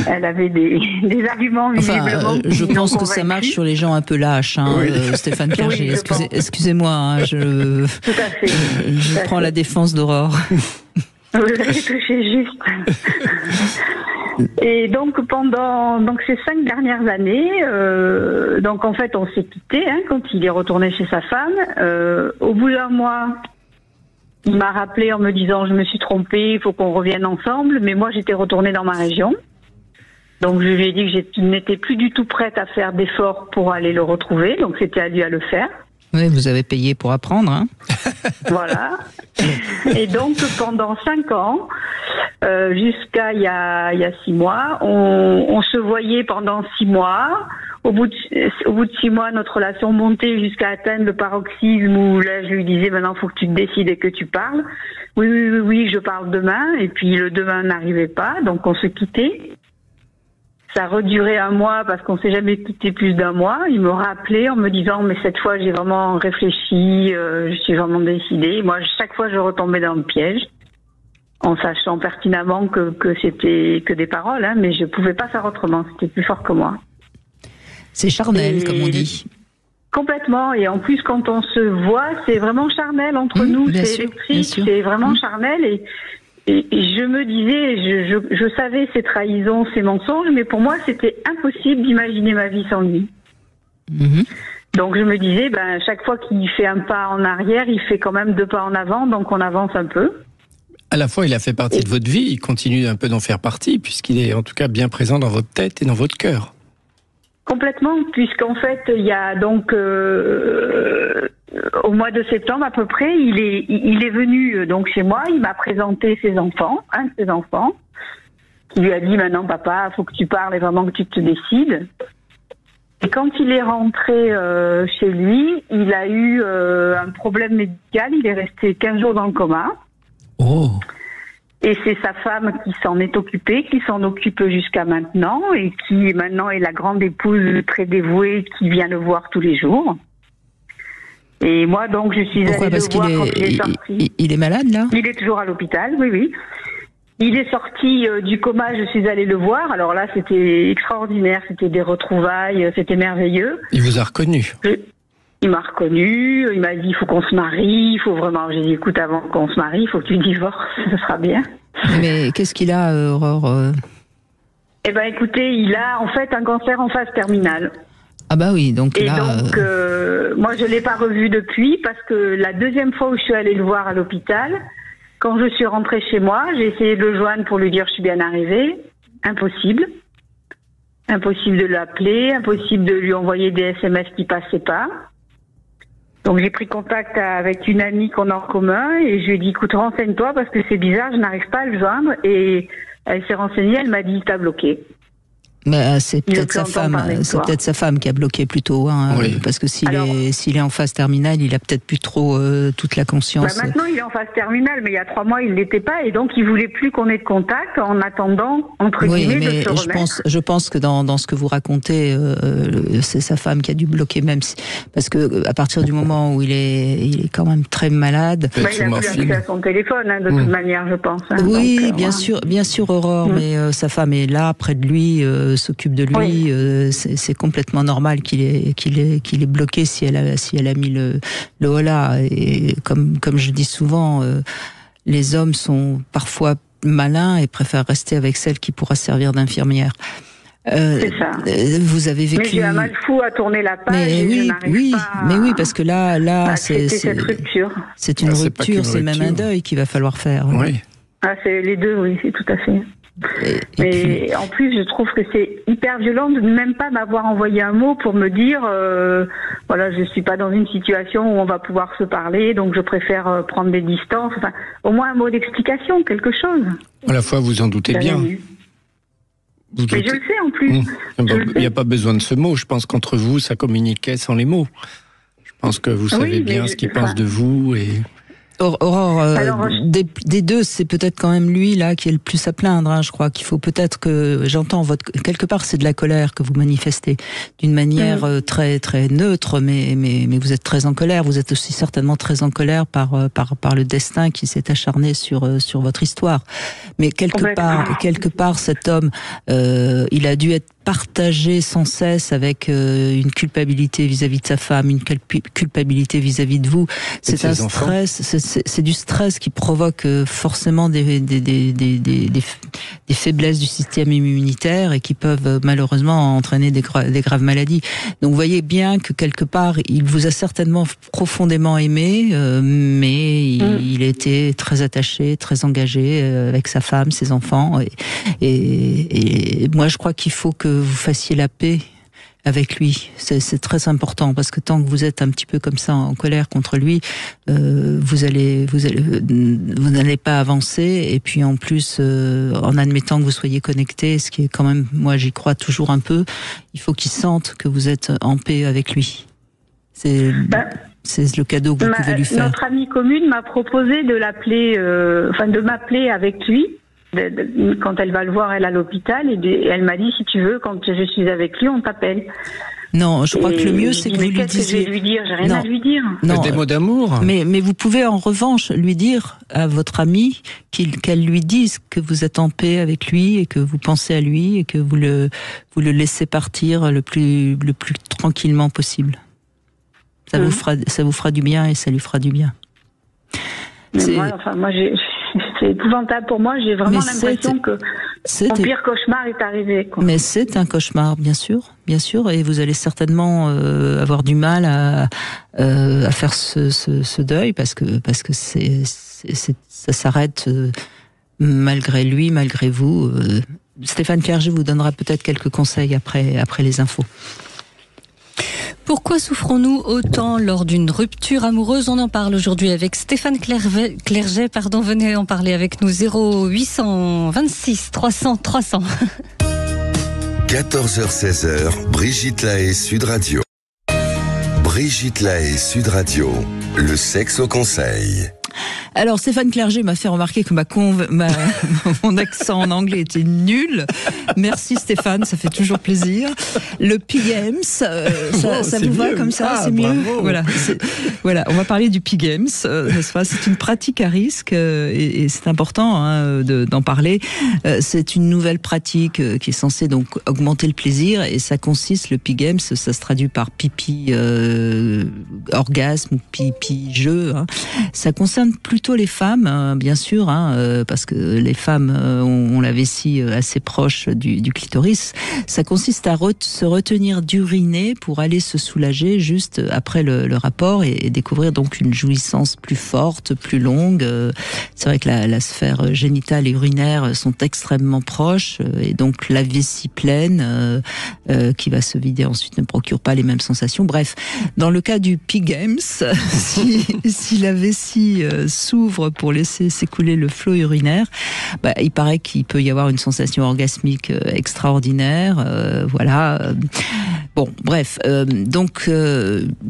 Elle avait des arguments visiblement. Je pense que ça marche sur les gens un peu lâches, Stéphane Clerget. Oui, excusez-moi, Tout à fait. Je prends la défense d'Aurore. Vous avez touché juste. Et donc pendant ces 5 dernières années, donc en fait on s'est quitté quand il est retourné chez sa femme. Au bout d'un mois, il m'a rappelé en me disant je me suis trompée, il faut qu'on revienne ensemble. Mais moi j'étais retournée dans ma région. Donc je lui ai dit que je n'étais plus du tout prête à faire d'efforts pour aller le retrouver. Donc c'était à lui à le faire. Oui, vous avez payé pour apprendre. Voilà. Et donc pendant 5 ans, jusqu'à il y a 6 mois, on se voyait pendant 6 mois. Au bout de 6 mois, notre relation montait jusqu'à atteindre le paroxysme où là, je lui disais, maintenant, faut que tu te décides et que tu parles. Oui, je parle demain. Et puis, le demain n'arrivait pas. Donc, on se quittait. Ça a reduré 1 mois parce qu'on s'est jamais quitté plus d'1 mois. Il me rappelait en me disant, mais cette fois, j'ai vraiment réfléchi, je suis vraiment décidée. Moi, chaque fois, je retombais dans le piège. En sachant pertinemment que c'était que des paroles, mais je pouvais pas faire autrement. C'était plus fort que moi. C'est charnel, comme on dit. Complètement. Et en plus, quand on se voit, c'est vraiment charnel entre nous. C'est électrique, c'est vraiment charnel. Et je me disais, je savais ces trahisons, ces mensonges, mais pour moi, c'était impossible d'imaginer ma vie sans lui. Donc je me disais, chaque fois qu'il fait un pas en arrière, il fait quand même 2 pas en avant, donc on avance un peu. À la fois, il a fait partie de votre vie, il continue un peu d'en faire partie, puisqu'il est en tout cas bien présent dans votre tête et dans votre cœur. Complètement, puisqu'en fait, il y a donc au mois de septembre à peu près, il est venu donc chez moi, il m'a présenté ses enfants, un de ses enfants, qui lui a dit maintenant papa, faut que tu parles et vraiment que tu te décides. Et quand il est rentré chez lui, il a eu un problème médical, il est resté 15 jours dans le coma. Oh. Et c'est sa femme qui s'en est occupée, qui s'en occupe jusqu'à maintenant et qui maintenant est la grande épouse très dévouée qui vient le voir tous les jours. Et moi donc je suis Pourquoi? allée Parce le voir quand il est sorti. il est malade là? Il est toujours à l'hôpital, oui, oui. Il est sorti du coma, je suis allée le voir. Alors là, c'était extraordinaire, c'était des retrouvailles, c'était merveilleux. Il vous a reconnu? Il m'a reconnu, il m'a dit il faut qu'on se marie, il faut vraiment. J'ai dit écoute, avant qu'on se marie, il faut que tu divorces, ce sera bien. Mais qu'est-ce qu'il a, Aurore? Eh ben écoutez, il a en fait un cancer en phase terminale. Ah bah oui, donc Et là... donc, moi je l'ai pas revu depuis parce que la deuxième fois où je suis allée le voir à l'hôpital, quand je suis rentrée chez moi, j'ai essayé de le joindre pour lui dire je suis bien arrivée. Impossible. Impossible de l'appeler, impossible de lui envoyer des SMS qui passaient pas. Donc j'ai pris contact avec une amie qu'on a en commun et je lui ai dit écoute, renseigne-toi parce que c'est bizarre, je n'arrive pas à le joindre. Et elle s'est renseignée, elle m'a dit t'as bloqué. Mais c'est peut-être sa femme, c'est peut-être sa femme qui a bloqué plutôt, hein, oui. Parce que s'il est en phase terminale, il a peut-être plus trop toute la conscience. Bah maintenant, il est en phase terminale, mais il y a 3 mois, il l'était pas, et donc il voulait plus qu'on ait de contact en attendant entre guillemets de se remettre. Je pense que dans ce que vous racontez, c'est sa femme qui a dû bloquer, même si, parce que à partir du moment où il est quand même très malade. Bah, il a plus accès à son téléphone, hein, de toute manière, je pense. Hein, oui, donc, bien sûr, Aurore, mais sa femme est là, près de lui. S'occupe de lui, oui. C'est complètement normal qu'il est bloqué si elle a mis le holà. Et comme je dis souvent, les hommes sont parfois malins et préfèrent rester avec celle qui pourra servir d'infirmière. C'est ça. Vous avez vécu. Mais j'ai un mal fou à tourner la page. Mais oui, parce que là, c'est cette rupture. C'est une rupture, c'est même un deuil qu'il va falloir faire. Oui. Ah, c'est les deux, oui, c'est tout à fait. Mais en plus, je trouve que c'est hyper violent de ne même pas m'avoir envoyé un mot pour me dire, voilà, je suis pas dans une situation où on va pouvoir se parler, donc je préfère prendre des distances. Enfin, au moins un mot d'explication, quelque chose. À la fois, vous en doutez bien. Mais je le sais en plus. Il n'y a pas besoin de ce mot. Je pense qu'entre vous, ça communiquait sans les mots. Je pense que vous savez bien ce qu'il pense de vous et... Aurore, des deux, c'est peut-être quand même lui là qui est le plus à plaindre. Hein. Je crois qu'il faut peut-être que j'entends quelque part c'est de la colère que vous manifestez d'une manière très très neutre, mais vous êtes très en colère. Vous êtes aussi certainement très en colère par le destin qui s'est acharné sur votre histoire. Mais quelque part cet homme, il a dû être partagé sans cesse avec une culpabilité vis-à-vis de sa femme, une culpabilité vis-à-vis de vous. C'est un stress, c'est du stress qui provoque forcément des faiblesses du système immunitaire et qui peuvent malheureusement entraîner des graves maladies. Donc vous voyez bien que quelque part, il vous a certainement profondément aimé, mais il était très attaché, très engagé avec sa femme, ses enfants. Et moi, je crois qu'il faut que vous fassiez la paix avec lui. C'est très important parce que tant que vous êtes un petit peu comme ça en colère contre lui, vous n'allez pas avancer. Et puis en plus, en admettant que vous soyez connecté, ce qui est quand même, moi j'y crois toujours un peu, il faut qu'il sente que vous êtes en paix avec lui. C'est le cadeau que vous pouvez lui faire. Notre amie commune m'a proposé de l'appeler, de m'appeler avec lui. Quand elle va le voir, elle à l'hôpital, et elle m'a dit si tu veux, quand je suis avec lui, on t'appelle. Non, je crois que le mieux c'est que vous lui disiez. Qu'est-ce que je vais lui dire ? J'ai rien à lui dire. Non, des mots d'amour. Mais vous pouvez en revanche lui dire à votre amie qu'elle lui dise que vous êtes en paix avec lui et que vous pensez à lui et que vous le laissez partir le plus tranquillement possible. Ça vous fera du bien et ça lui fera du bien. Mais moi, c'est épouvantable pour moi. J'ai vraiment l'impression que mon pire cauchemar est arrivé. Quoi. Mais c'est un cauchemar, bien sûr, et vous allez certainement avoir du mal à faire ce deuil parce que ça s'arrête malgré lui, malgré vous. Stéphane Clerget vous donnera peut-être quelques conseils après les infos. Pourquoi souffrons-nous autant lors d'une rupture amoureuse? On en parle aujourd'hui avec Stéphane Clerget. Venez en parler avec nous. 0826 300 300. 14h-16h, Brigitte Lahaie, Sud Radio. Brigitte Lahaie, Sud Radio, le sexe au conseil. Alors Stéphane Clerget m'a fait remarquer que mon accent en anglais était nul. Merci Stéphane, ça fait toujours plaisir. Le P-Games, ça vous va comme ça? C'est mieux. Voilà, on va parler du P-Games, n'est-ce pas? C'est une pratique à risque et c'est important d'en parler. C'est une nouvelle pratique qui est censée donc augmenter le plaisir et ça consiste, le P-Games, ça se traduit par pipi orgasme ou pipi jeu. Ça concerne plutôt les femmes, bien sûr, parce que les femmes ont la vessie assez proche du clitoris. Ça consiste à se retenir d'uriner pour aller se soulager juste après le rapport et découvrir donc une jouissance plus forte, plus longue. C'est vrai que la sphère génitale et urinaire sont extrêmement proches et donc la vessie pleine qui va se vider ensuite ne procure pas les mêmes sensations. Bref, dans le cas du P-Games, si la vessie s'ouvre pour laisser s'écouler le flot urinaire, il paraît qu'il peut y avoir une sensation orgasmique extraordinaire. Bon, bref. Donc,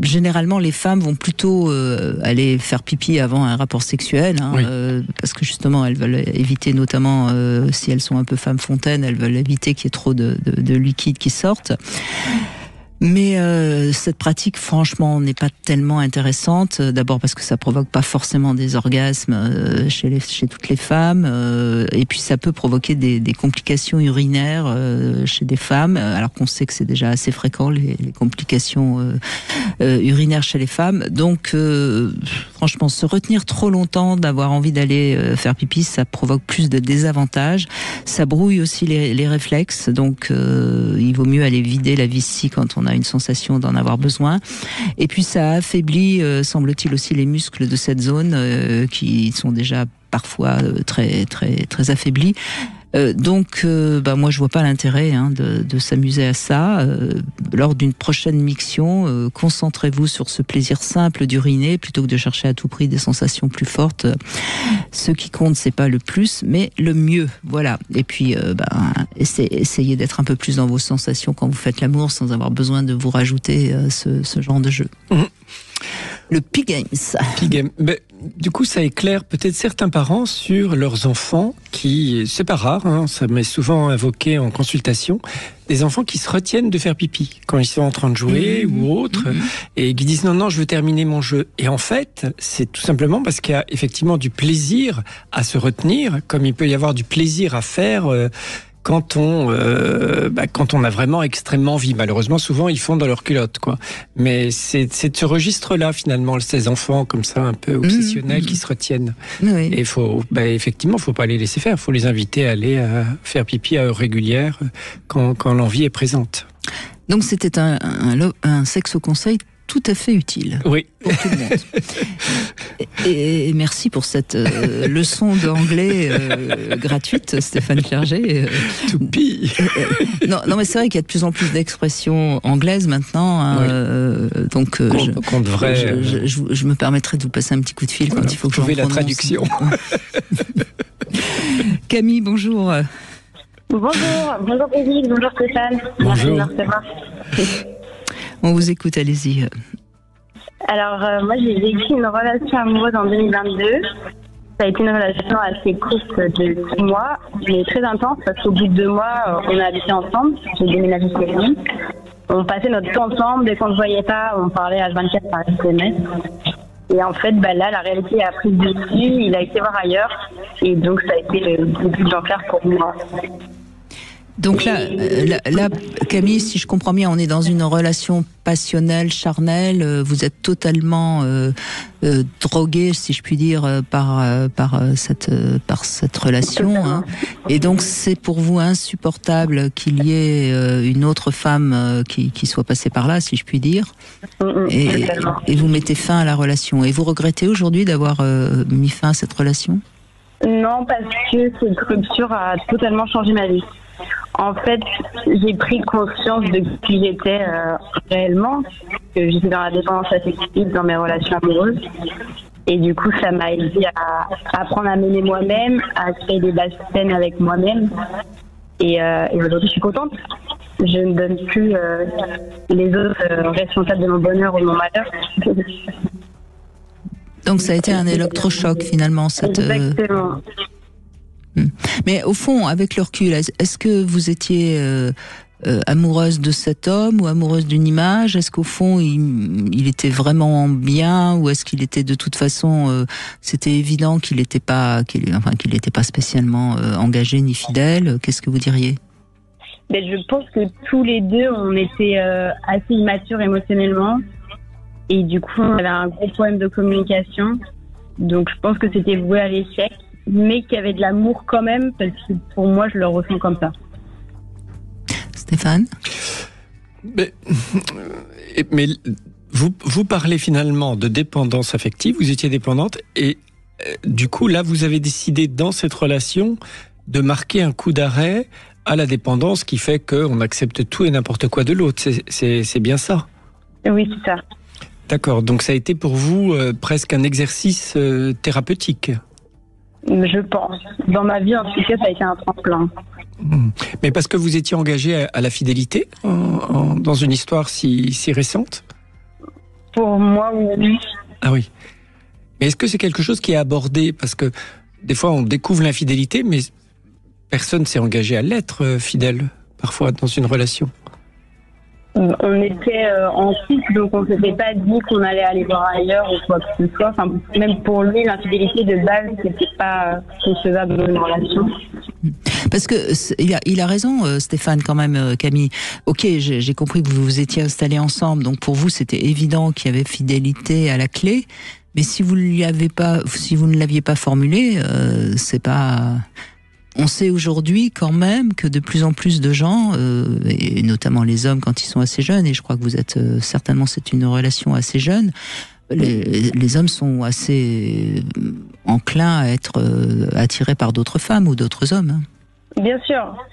généralement, les femmes vont plutôt aller faire pipi avant un rapport sexuel, parce que justement, elles veulent éviter, notamment si elles sont un peu femmes fontaines, elles veulent éviter qu'il y ait trop de liquide qui sortent. Mais cette pratique, franchement, n'est pas tellement intéressante. D'abord parce que ça provoque pas forcément des orgasmes chez toutes les femmes, et puis ça peut provoquer des complications urinaires chez des femmes, alors qu'on sait que c'est déjà assez fréquent les complications urinaires chez les femmes. Donc, franchement, se retenir trop longtemps d'avoir envie d'aller faire pipi, ça provoque plus de désavantages. Ça brouille aussi les réflexes, donc il vaut mieux aller vider la vessie quand on a une sensation d'en avoir besoin. Et puis ça affaiblit, semble-t-il, aussi les muscles de cette zone qui sont déjà parfois très très très affaiblis. Donc, moi, je vois pas l'intérêt de s'amuser à ça. Lors d'une prochaine miction, concentrez-vous sur ce plaisir simple d'uriner plutôt que de chercher à tout prix des sensations plus fortes. Ce qui compte, c'est pas le plus, mais le mieux. Voilà. Et puis, essayez d'être un peu plus dans vos sensations quand vous faites l'amour, sans avoir besoin de vous rajouter ce genre de jeu. Le P-Games. P-Game. Du coup, ça éclaire peut-être certains parents sur leurs enfants qui, c'est pas rare, ça m'est souvent invoqué en consultation, des enfants qui se retiennent de faire pipi quand ils sont en train de jouer ou autre, et qui disent non, je veux terminer mon jeu. Et en fait, c'est tout simplement parce qu'il y a effectivement du plaisir à se retenir, comme il peut y avoir du plaisir à faire quand on a vraiment extrêmement envie. Malheureusement, souvent, ils font dans leur culotte, quoi. Mais c'est de ce registre-là, finalement, ces enfants comme ça, un peu obsessionnels, qui se retiennent. Oui. Et effectivement, faut pas les laisser faire. Faut les inviter à aller faire pipi à heure régulière quand l'envie est présente. Donc, c'était un sexe au conseil tout à fait utile. Oui. Pour tout le monde. Et merci pour cette leçon d'anglais gratuite, Stéphane Clerget. Toupie. Non, mais c'est vrai qu'il y a de plus en plus d'expressions anglaises maintenant. Donc, qu'on devrait. Je me permettrai de vous passer un petit coup de fil quand il faut que je trouver la traduction. Camille, bonjour. Bonjour Brigitte, bonjour Stéphane. Bonjour. Merci de me recevoir. On vous écoute, allez-y. Alors, moi, j'ai vécu une relation amoureuse en 2022. Ça a été une relation assez courte de 6 mois, mais très intense, parce qu'au bout de 2 mois, on a habité ensemble. J'ai déménagé chez lui. On passait notre temps ensemble. Dès qu'on ne se voyait pas, on parlait H24 par SMS. Et en fait, là, la réalité a pris dessus. Il a été voir ailleurs. Et donc, ça a été le début de l'enfer pour moi. Donc là, Camille, si je comprends bien, on est dans une relation passionnelle, charnelle. Vous êtes totalement drogué, si je puis dire, par cette relation. Et donc, c'est pour vous insupportable qu'il y ait une autre femme qui soit passée par là, si je puis dire. Et vous mettez fin à la relation. Et vous regrettez aujourd'hui d'avoir mis fin à cette relation ? Non, parce que cette rupture a totalement changé ma vie. En fait, j'ai pris conscience de qui j'étais réellement, que j'étais dans la dépendance affective dans mes relations amoureuses. Et du coup, ça m'a aidé à apprendre à m'aimer moi-même, à créer des bases saines avec moi-même. Et aujourd'hui, je suis contente. Je ne donne plus les autres responsables de mon bonheur ou de mon malheur. Donc ça a été un électrochoc finalement. Exactement. Mais au fond, avec le recul, est-ce que vous étiez amoureuse de cet homme ou amoureuse d'une image? Est-ce qu'au fond, il était vraiment bien, ou est-ce qu'il était de toute façon, c'était évident qu'il n'était pas spécialement engagé ni fidèle? Qu'est-ce que vous diriez? Mais je pense que tous les deux, on était assez immatures émotionnellement. Et du coup, on avait un gros problème de communication. Donc, je pense que c'était voué à l'échec, mais qu'il y avait de l'amour quand même, parce que pour moi, je le ressens comme ça. Stéphane ? Mais vous parlez finalement de dépendance affective, vous étiez dépendante, et du coup, là, vous avez décidé dans cette relation de marquer un coup d'arrêt à la dépendance qui fait qu'on accepte tout et n'importe quoi de l'autre. C'est bien ça? Oui, c'est ça. D'accord, donc ça a été pour vous presque un exercice thérapeutique? Je pense. Dans ma vie, en tout cas, ça a été un tremplin. Mais parce que vous étiez engagé à la fidélité dans une histoire si récente? Pour moi, oui. Ah oui. Mais est-ce que c'est quelque chose qui est abordé? Parce que des fois, on découvre l'infidélité, mais personne s'est engagé à l'être fidèle, parfois, dans une relation. On était en couple, donc on ne s'était pas dit qu'on allait aller voir ailleurs ou quoi que ce soit. Enfin, même pour lui, l'infidélité de base, c'était pas concevable dans une relation. Parce que il a raison, Stéphane, quand même, Camille. Ok, j'ai compris que vous vous étiez installés ensemble, donc pour vous, c'était évident qu'il y avait fidélité à la clé. Mais si vous ne l'aviez pas formulé, c'est pas. On sait aujourd'hui quand même que de plus en plus de gens, et notamment les hommes quand ils sont assez jeunes, et je crois que vous êtes certainement, c'est une relation assez jeune, les hommes sont assez enclins à être attirés par d'autres femmes ou d'autres hommes. Bien sûr.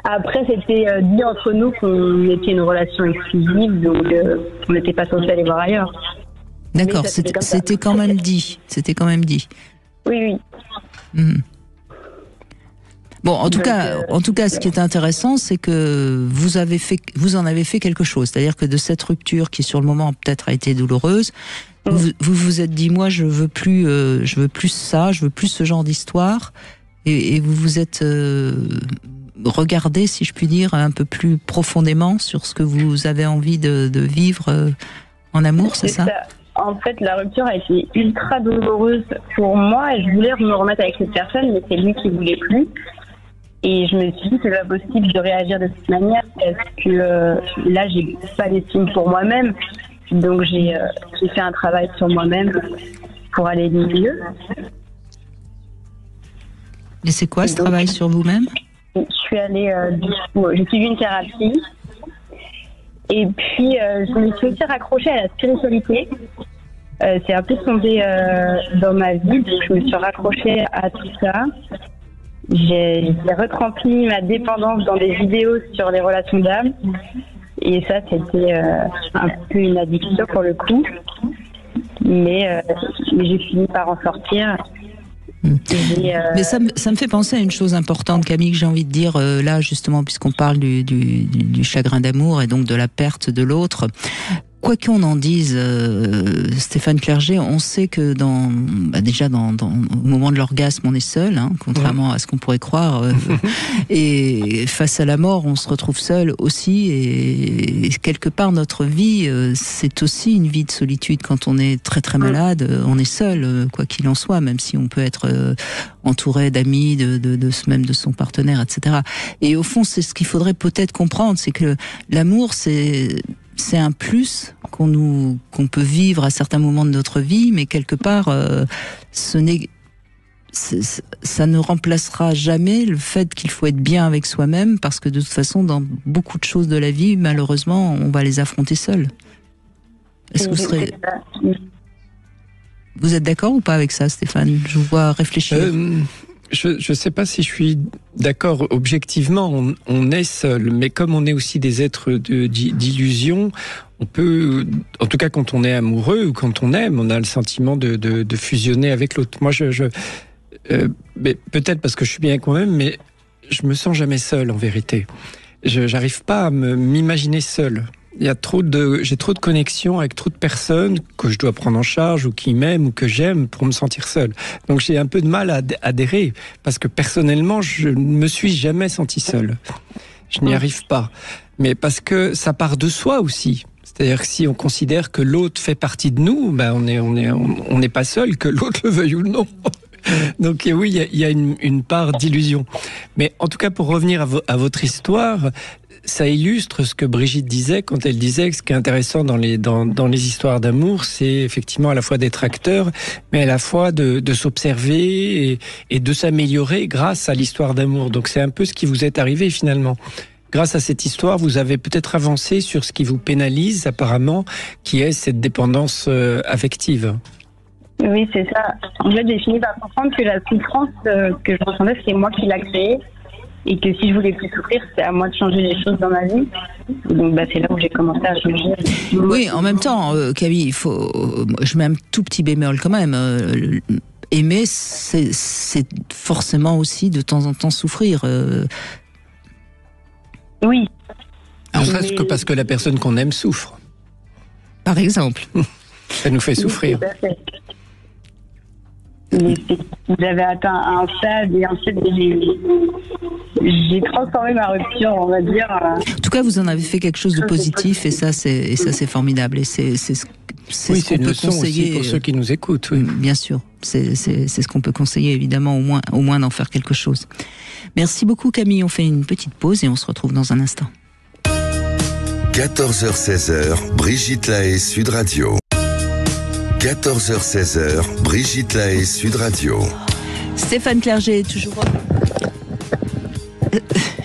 Après, c'était dit entre nous qu'on était une relation exclusive, donc on n'était pas censé aller voir ailleurs. D'accord, c'était quand même dit. C'était quand même dit. Oui. Bon, en tout cas, ce qui est intéressant, c'est que vous en avez fait quelque chose. C'est-à-dire que de cette rupture, qui sur le moment peut-être a été douloureuse, vous vous êtes dit, moi, je veux plus ça, je veux plus ce genre d'histoire, et vous vous êtes regardé, si je puis dire, un peu plus profondément sur ce que vous avez envie de vivre en amour, c'est ça? En fait, la rupture a été ultra douloureuse pour moi, et je voulais me remettre avec cette personne, mais c'est lui qui voulait plus. Et je me suis dit, c'est pas possible de réagir de cette manière, parce que là, j'ai pas d'estime pour moi-même. Donc, j'ai fait un travail sur moi-même pour aller mieux. Et c'est quoi ce travail sur vous-même? Je suis allée, j'ai suivi une thérapie. Et puis, je me suis aussi raccrochée à la spiritualité. C'est un peu tombé dans ma vie, donc je me suis raccrochée à tout ça. J'ai retransmis ma dépendance dans des vidéos sur les relations d'âme. Et ça, c'était un peu une addiction pour le coup. Mais j'ai fini par en sortir. Mais ça me fait penser à une chose importante, Camille, que j'ai envie de dire là, justement, puisqu'on parle du chagrin d'amour et donc de la perte de l'autre. Quoi qu'on en dise, Stéphane Clerget, on sait que déjà au moment de l'orgasme, on est seul, hein, contrairement à ce qu'on pourrait croire. Et face à la mort, on se retrouve seul aussi. Et quelque part, notre vie, c'est aussi une vie de solitude. Quand on est très très malade, on est seul, quoi qu'il en soit, même si on peut être entouré d'amis, même de son partenaire, etc. Et au fond, c'est ce qu'il faudrait peut-être comprendre, c'est que l'amour, c'est un plus qu'on peut vivre à certains moments de notre vie, mais quelque part, ça ne remplacera jamais le fait qu'il faut être bien avec soi-même, parce que de toute façon, dans beaucoup de choses de la vie, malheureusement, on va les affronter seuls. Est-ce que vous êtes d'accord ou pas avec ça, Stéphane? Je vous vois réfléchir. Je sais pas si je suis d'accord. Objectivement, on est seul, mais comme on est aussi des êtres d'illusion, on peut, en tout cas quand on est amoureux ou quand on aime, on a le sentiment de fusionner avec l'autre. Moi, mais peut-être parce que je suis bien avec moi-même, mais je me sens jamais seul en vérité. J'arrive pas à m'imaginer seul. J'ai trop de connexions avec trop de personnes que je dois prendre en charge ou qui m'aiment ou que j'aime pour me sentir seul. Donc j'ai un peu de mal à adhérer parce que personnellement, je ne me suis jamais senti seul. Je n'y arrive pas. Mais parce que ça part de soi aussi. C'est-à-dire que si on considère que l'autre fait partie de nous, ben on n'est pas seul, que l'autre le veuille ou non. Donc oui, il y a une part d'illusion. Mais en tout cas, pour revenir à votre histoire, ça illustre ce que Brigitte disait quand elle disait que ce qui est intéressant dans les histoires d'amour, c'est effectivement à la fois d'être acteur, mais à la fois de s'observer et de s'améliorer grâce à l'histoire d'amour. Donc c'est un peu ce qui vous est arrivé finalement. Grâce à cette histoire, vous avez peut-être avancé sur ce qui vous pénalise apparemment, qui est cette dépendance affective. Oui, c'est ça. En fait, j'ai fini par comprendre que la souffrance que je ressentais, c'est moi qui l'a créée. Et que si je voulais plus souffrir, c'est à moi de changer les choses dans ma vie. Donc c'est là où j'ai commencé à changer. Oui, en même temps, Camille, je mets un tout petit bémol quand même. Aimer, c'est forcément aussi de temps en temps souffrir. Oui. Presque parce que la personne qu'on aime souffre. Par exemple. Ça nous fait souffrir. Mais j'avais atteint un stade et ensuite j'ai transformé ma rupture, on va dire. En tout cas, vous en avez fait quelque chose de positif et ça c'est formidable et c'est ce qu'on peut conseiller aussi pour ceux qui nous écoutent. Oui. Bien sûr, c'est ce qu'on peut conseiller évidemment au moins d'en faire quelque chose. Merci beaucoup Camille, on fait une petite pause et on se retrouve dans un instant. 14h-16h, Brigitte Lahaie, Sud Radio. 14h-16h, Brigitte Lahaie, Sud Radio. Stéphane Clerget est toujours...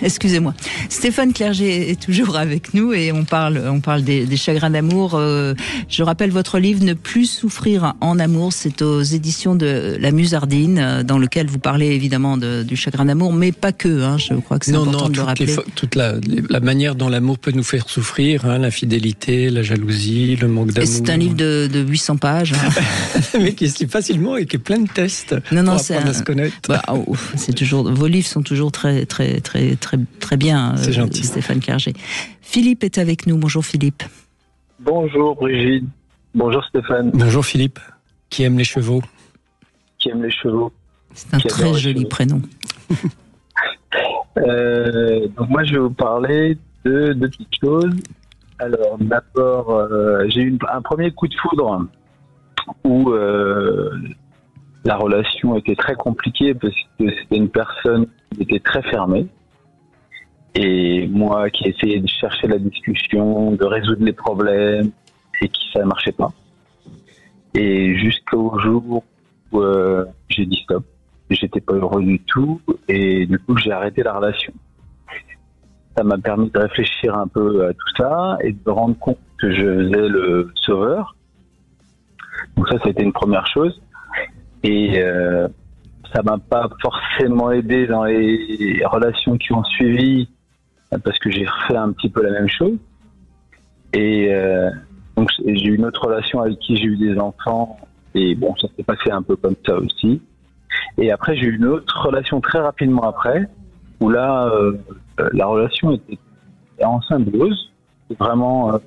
Excusez-moi. Stéphane Clerget est toujours avec nous et on parle des chagrins d'amour. Je rappelle votre livre Ne plus souffrir en amour, c'est aux éditions de La Musardine, dans lequel vous parlez évidemment du chagrin d'amour, mais pas que. Hein, je crois que c'est important de le rappeler. Toute la manière dont l'amour peut nous faire souffrir, hein, l'infidélité, la jalousie, le manque d'amour. Et c'est un livre de 800 pages. Hein. Mais qui se lit facilement et qui est plein de tests. Non, c'est à se connaître. C'est toujours, vos livres sont toujours très bien, Stéphane Clerget. Philippe est avec nous. Bonjour Philippe. Bonjour Brigitte. Bonjour Stéphane. Bonjour Philippe, qui aime les chevaux. Qui aime les chevaux. C'est un très joli prénom. Donc moi je vais vous parler de deux petites choses. Alors d'abord, j'ai eu un premier coup de foudre où la relation était très compliquée parce que c'était une personne qui était très fermée. Et moi qui essayais de chercher la discussion, de résoudre les problèmes, et qui ça ne marchait pas. Et jusqu'au jour où j'ai dit stop, j'étais pas heureux du tout, et du coup j'ai arrêté la relation. Ça m'a permis de réfléchir un peu à tout ça, et de me rendre compte que je faisais le sauveur. Donc ça a été une première chose. Et ça m'a pas forcément aidé dans les relations qui ont suivi, parce que j'ai refait un petit peu la même chose. Et donc j'ai eu une autre relation avec qui j'ai eu des enfants, et bon, ça s'est passé un peu comme ça aussi. Et après j'ai eu une autre relation très rapidement après, où là la relation était en symbiose, vraiment.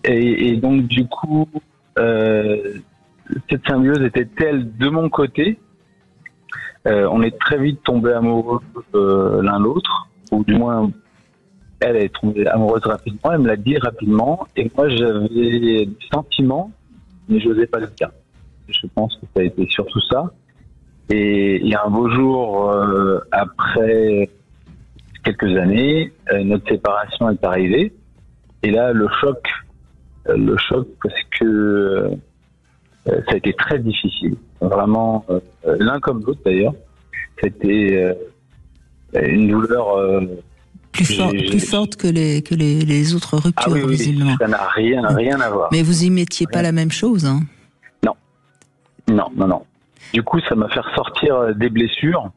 Et donc du coup, cette symbiose était telle de mon côté. On est très vite tombés amoureux l'un l'autre, ou du moins elle est tombée amoureuse rapidement, elle me l'a dit rapidement, et moi j'avais des sentiments, mais je n'osais pas le dire. Je pense que ça a été surtout ça. Et il y a un beau jour, après quelques années, notre séparation est arrivée, et là le choc parce que ça a été très difficile. Vraiment, l'un comme l'autre d'ailleurs. C'était une douleur plus forte que les autres ruptures, oui, visiblement. Ça n'a rien à voir. Mais vous y mettiez pas la même chose, hein? Non. Du coup, ça m'a fait ressortir des blessures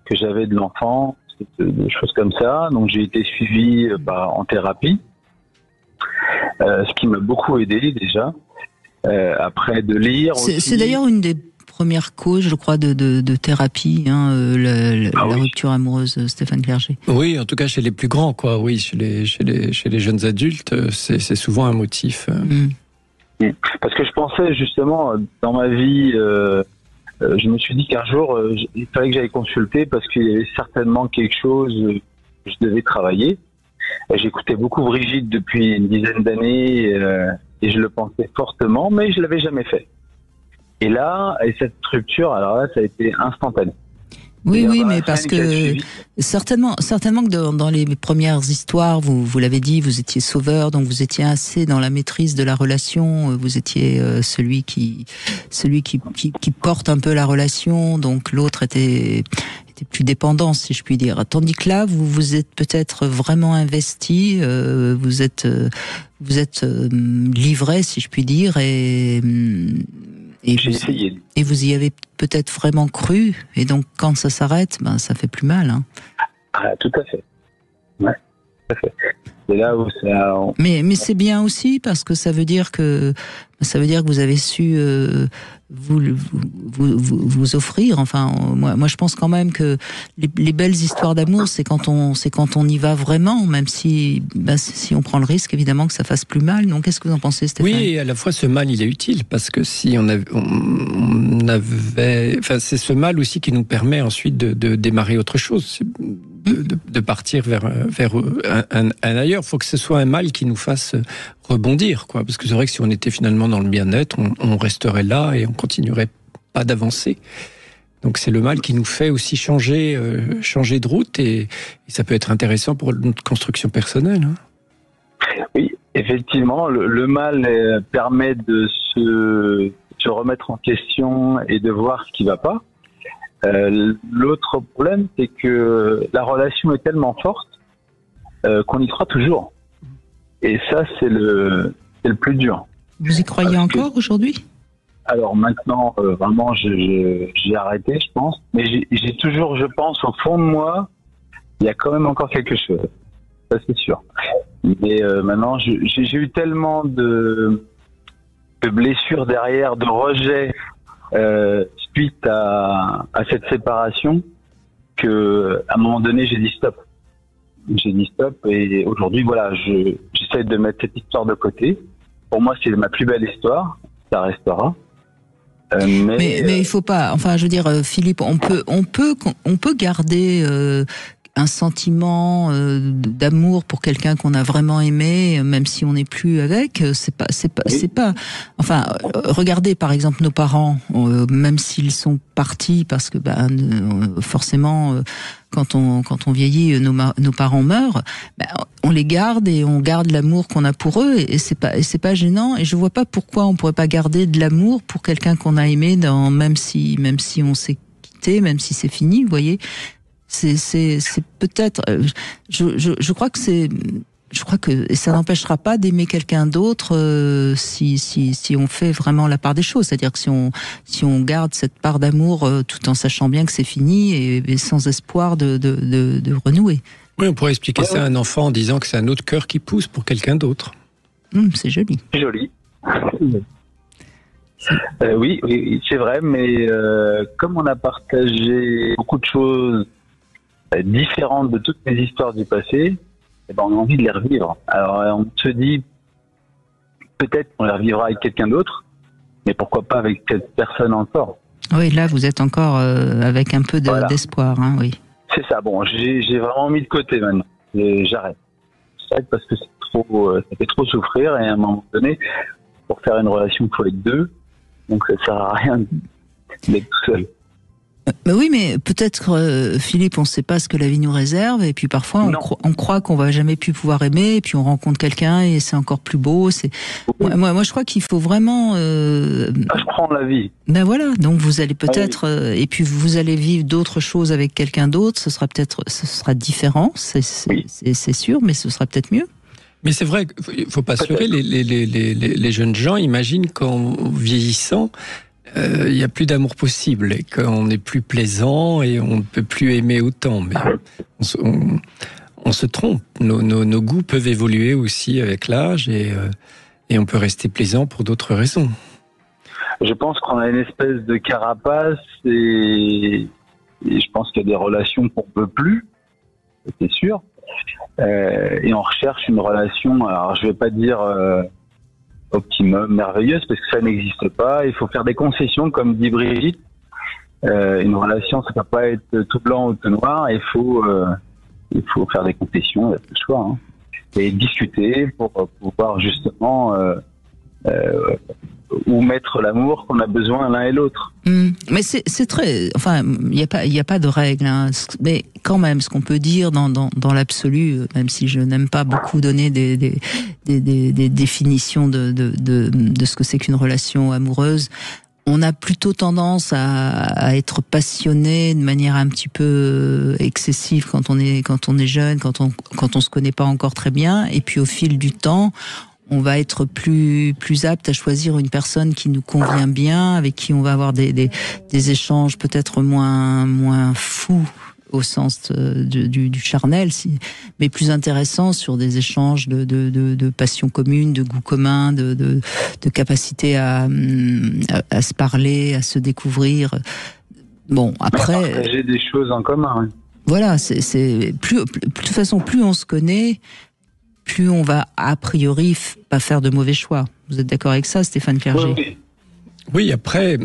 que j'avais de l'enfant, des choses comme ça. Donc, j'ai été suivi en thérapie, ce qui m'a beaucoup aidé déjà. Après, de lire aussi. C'est d'ailleurs une des premières causes, je crois, de thérapie, la rupture amoureuse, Stéphane Clerget. Oui, en tout cas chez les plus grands, quoi. Oui, chez les jeunes adultes, c'est souvent un motif. Parce que je pensais justement dans ma vie, je me suis dit qu'un jour il fallait que j'aille consulter parce qu'il y avait certainement quelque chose que je devais travailler. J'écoutais beaucoup Brigitte depuis une dizaine d'années et je le pensais fortement, mais je l'avais jamais fait. Et là, cette rupture, alors là, ça a été instantané. Oui, mais parce que certainement que dans les premières histoires, vous l'avez dit, vous étiez sauveur, donc vous étiez assez dans la maîtrise de la relation, vous étiez celui qui porte un peu la relation, donc l'autre était plus dépendant, si je puis dire. Tandis que là, vous êtes peut-être vraiment investi, vous êtes livré, si je puis dire, et j'ai essayé. Et vous y avez peut-être vraiment cru, et donc quand ça s'arrête, ça fait plus mal. Hein. Ah, tout à fait. Ouais, tout à fait. C'est là où ça. Mais c'est bien aussi parce que ça veut dire que vous avez su vous offrir. Enfin, moi, je pense quand même que les belles histoires d'amour, c'est quand on y va vraiment, même si on prend le risque évidemment que ça fasse plus mal. Donc, qu'est-ce que vous en pensez, Stéphane ? Oui, et à la fois ce mal, il est utile parce que si on avait, enfin, c'est ce mal aussi qui nous permet ensuite de démarrer autre chose. De partir vers un ailleurs. Il faut que ce soit un mal qui nous fasse rebondir, quoi. Parce que c'est vrai que si on était finalement dans le bien-être, on resterait là et on continuerait pas d'avancer. Donc c'est le mal qui nous fait aussi changer de route et ça peut être intéressant pour notre construction personnelle. Hein. Oui, effectivement, le mal permet de se remettre en question et de voir ce qui va pas. L'autre problème, c'est que la relation est tellement forte qu'on y croit toujours. Et ça, c'est le plus dur. Vous y croyez encore aujourd'hui ? Alors maintenant, vraiment, j'ai arrêté, je pense. Mais j'ai toujours, je pense, au fond de moi, il y a quand même encore quelque chose. Ça, c'est sûr. Mais maintenant, j'ai eu tellement de blessures derrière, de rejets, suite à cette séparation, que à un moment donné j'ai dit stop et aujourd'hui voilà, j'essaie de mettre cette histoire de côté. Pour moi c'est ma plus belle histoire, ça restera, mais il faut pas, enfin je veux dire, Philippe, on peut garder un sentiment d'amour pour quelqu'un qu'on a vraiment aimé, même si on n'est plus avec. C'est pas. Enfin, regardez par exemple nos parents, même s'ils sont partis, parce que forcément, quand on vieillit, nos parents meurent. On les garde et on garde l'amour qu'on a pour eux, et c'est pas gênant. Et je vois pas pourquoi on pourrait pas garder de l'amour pour quelqu'un qu'on a aimé, même si on s'est quitté, même si c'est fini. Vous voyez. C'est peut-être. Je crois que et ça n'empêchera pas d'aimer quelqu'un d'autre si on fait vraiment la part des choses. C'est-à-dire que si on garde cette part d'amour tout en sachant bien que c'est fini et sans espoir de renouer. Oui, on pourrait expliquer ça à un enfant en disant que c'est un autre cœur qui pousse pour quelqu'un d'autre. C'est joli. C'est joli. Oui, c'est vrai, mais comme on a partagé beaucoup de choses différentes de toutes mes histoires du passé, on a envie de les revivre. Alors on se dit peut-être qu'on les revivra avec quelqu'un d'autre, mais pourquoi pas avec cette personne encore. Oui, là vous êtes encore avec un peu d'espoir, hein, oui. C'est ça. Bon, j'ai vraiment mis de côté maintenant. J'arrête parce que ça fait trop souffrir, et à un moment donné, pour faire une relation, il faut être deux, donc ça sert à rien d'être tout seul. Oui, mais peut-être, Philippe, on ne sait pas ce que la vie nous réserve, et puis parfois on croit qu'on va jamais plus pouvoir aimer, et puis on rencontre quelqu'un et c'est encore plus beau. Moi, je crois qu'il faut vraiment. Je prends la vie. Voilà, donc vous allez peut-être, et puis vous allez vivre d'autres choses avec quelqu'un d'autre. Ce sera différent, c'est sûr, mais ce sera peut-être mieux. Mais c'est vrai qu'il ne faut pas se leurrer. Les jeunes gens imaginent qu'en vieillissant, il n'y a plus d'amour possible et qu'on n'est plus plaisant et on ne peut plus aimer autant. Mais on se trompe. Nos goûts peuvent évoluer aussi avec l'âge et on peut rester plaisant pour d'autres raisons. Je pense qu'on a une espèce de carapace et je pense qu'il y a des relations qu'on ne peut plus, c'est sûr. Et on recherche une relation, alors je ne vais pas dire optimum, merveilleuse, parce que ça n'existe pas. Il faut faire des concessions, comme dit Brigitte. Une relation, ça ne peut pas être tout blanc ou tout noir. Il faut faire des concessions, il y a le choix. Hein. Et discuter pour pouvoir justement où mettre l'amour qu'on a besoin l'un et l'autre. Mais c'est très, enfin, il y a pas de règle, hein. Mais quand même, ce qu'on peut dire dans l'absolu, même si je n'aime pas beaucoup donner des définitions de ce que c'est qu'une relation amoureuse, on a plutôt tendance à être passionné de manière un petit peu excessive quand on est jeune, quand on se connaît pas encore très bien, et puis au fil du temps, on va être plus apte à choisir une personne qui nous convient bien, avec qui on va avoir des échanges peut-être moins fous au sens du charnel, mais plus intéressants sur des échanges de passions communes, de goûts communs, de capacité à se parler, à se découvrir. Bon, après, partager des choses en commun. Voilà, c'est plus de toute façon, plus on se connaît, plus on va a priori pas faire de mauvais choix. Vous êtes d'accord avec ça, Stéphane Clerget ? Oui, après,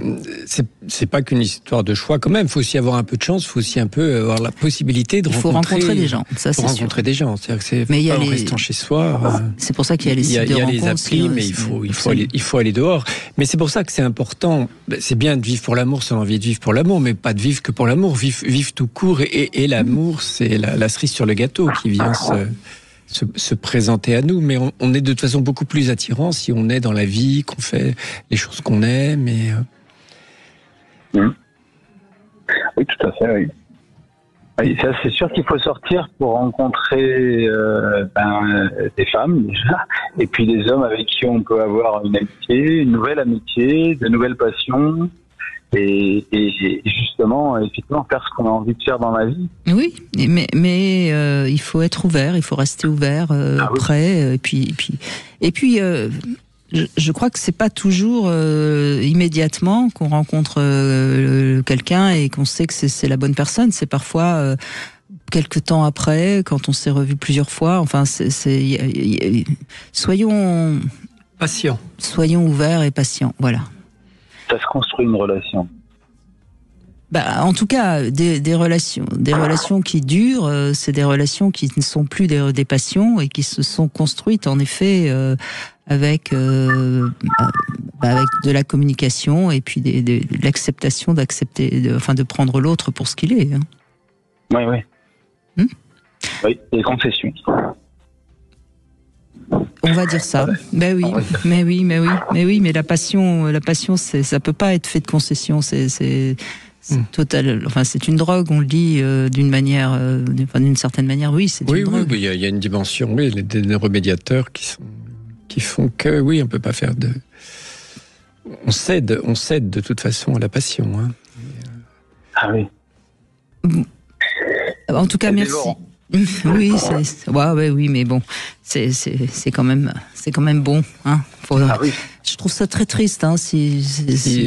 c'est pas qu'une histoire de choix quand même. Il faut aussi avoir un peu de chance, il faut aussi un peu avoir la possibilité de rencontrer des gens. Ça, c'est sûr. Rencontrer des gens. C'est-à-dire que c'est pas en restant chez soi. C'est pour ça qu'il y a les sites de rencontres. Il y a les applis, mais il faut aller dehors. Mais c'est pour ça que c'est important. C'est bien de vivre pour l'amour, si on a envie de vivre pour l'amour, mais pas de vivre que pour l'amour. Vivre tout court et l'amour, c'est la cerise sur le gâteau qui vient se présenter à nous, mais on est de toute façon beaucoup plus attirant si on est dans la vie, qu'on fait les choses qu'on aime. Oui, tout à fait, oui. Oui, ça, c'est sûr qu'il faut sortir pour rencontrer des femmes déjà, et puis des hommes avec qui on peut avoir une amitié, une nouvelle amitié, de nouvelles passions. Et justement, effectivement, faire ce qu'on a envie de faire dans la vie. Oui, mais il faut être ouvert, il faut rester ouvert, prêt, et puis, je crois que c'est pas toujours immédiatement qu'on rencontre quelqu'un et qu'on sait que c'est la bonne personne. C'est parfois quelques temps après, quand on s'est revu plusieurs fois. Enfin, soyons patients, soyons ouverts et patients. Voilà. Ça se construit une relation. En tout cas, des relations qui durent, c'est des relations qui ne sont plus des passions et qui se sont construites en effet avec de la communication et puis de l'acceptation de prendre l'autre pour ce qu'il est. Hein. Oui. Oui, des concessions. On va dire ça. Mais la passion, ça peut pas être fait de concessions. C'est total. Enfin, c'est une drogue. On le dit d'une certaine manière. Oui, c'est une drogue. Oui, il y a une dimension. Oui, des neuromédiateurs qui font que on peut pas faire de. On cède de toute façon à la passion. Hein. Ah oui. En tout cas, merci. Oui, oui, mais bon, c'est quand même bon, hein. Je trouve ça très triste, hein, si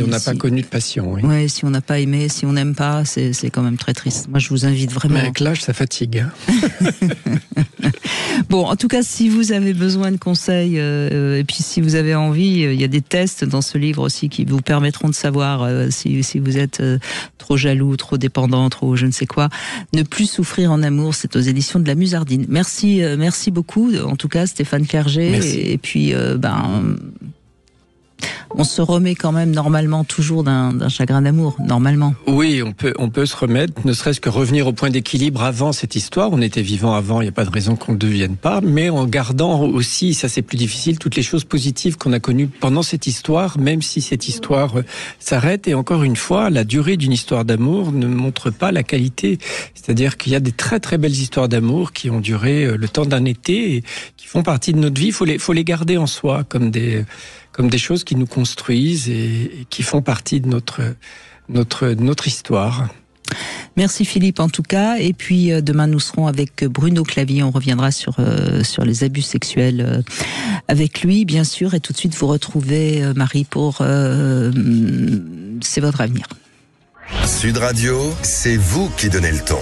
on n'a pas connu de passion. Oui. Ouais, si on n'a pas aimé, si on n'aime pas, c'est quand même très triste. Moi, je vous invite vraiment. Mais avec l'âge, ça fatigue. Hein. Bon, en tout cas, si vous avez besoin de conseils, et puis si vous avez envie, il y a des tests dans ce livre aussi qui vous permettront de savoir si vous êtes trop jaloux, trop dépendant, trop je ne sais quoi. Ne plus souffrir en amour, c'est aux éditions de la Musardine. Merci beaucoup, en tout cas, Stéphane Clerget. Merci. Et puis, on se remet quand même normalement toujours d'un chagrin d'amour, normalement. Oui, on peut se remettre, ne serait-ce que revenir au point d'équilibre avant cette histoire. On était vivant avant, il n'y a pas de raison qu'on ne devienne pas, mais en gardant aussi, ça c'est plus difficile, toutes les choses positives qu'on a connues pendant cette histoire, même si cette histoire s'arrête. Et encore une fois, la durée d'une histoire d'amour ne montre pas la qualité. C'est-à-dire qu'il y a des très très belles histoires d'amour qui ont duré le temps d'un été et qui font partie de notre vie. Il faut les garder en soi comme des comme des choses qui nous construisent et qui font partie de notre histoire. Merci Philippe en tout cas. Et puis demain nous serons avec Bruno Clavier. On reviendra sur les abus sexuels avec lui bien sûr. Et tout de suite vous retrouvez Marie pour C'est votre avenir. Sud Radio, c'est vous qui donnez le ton.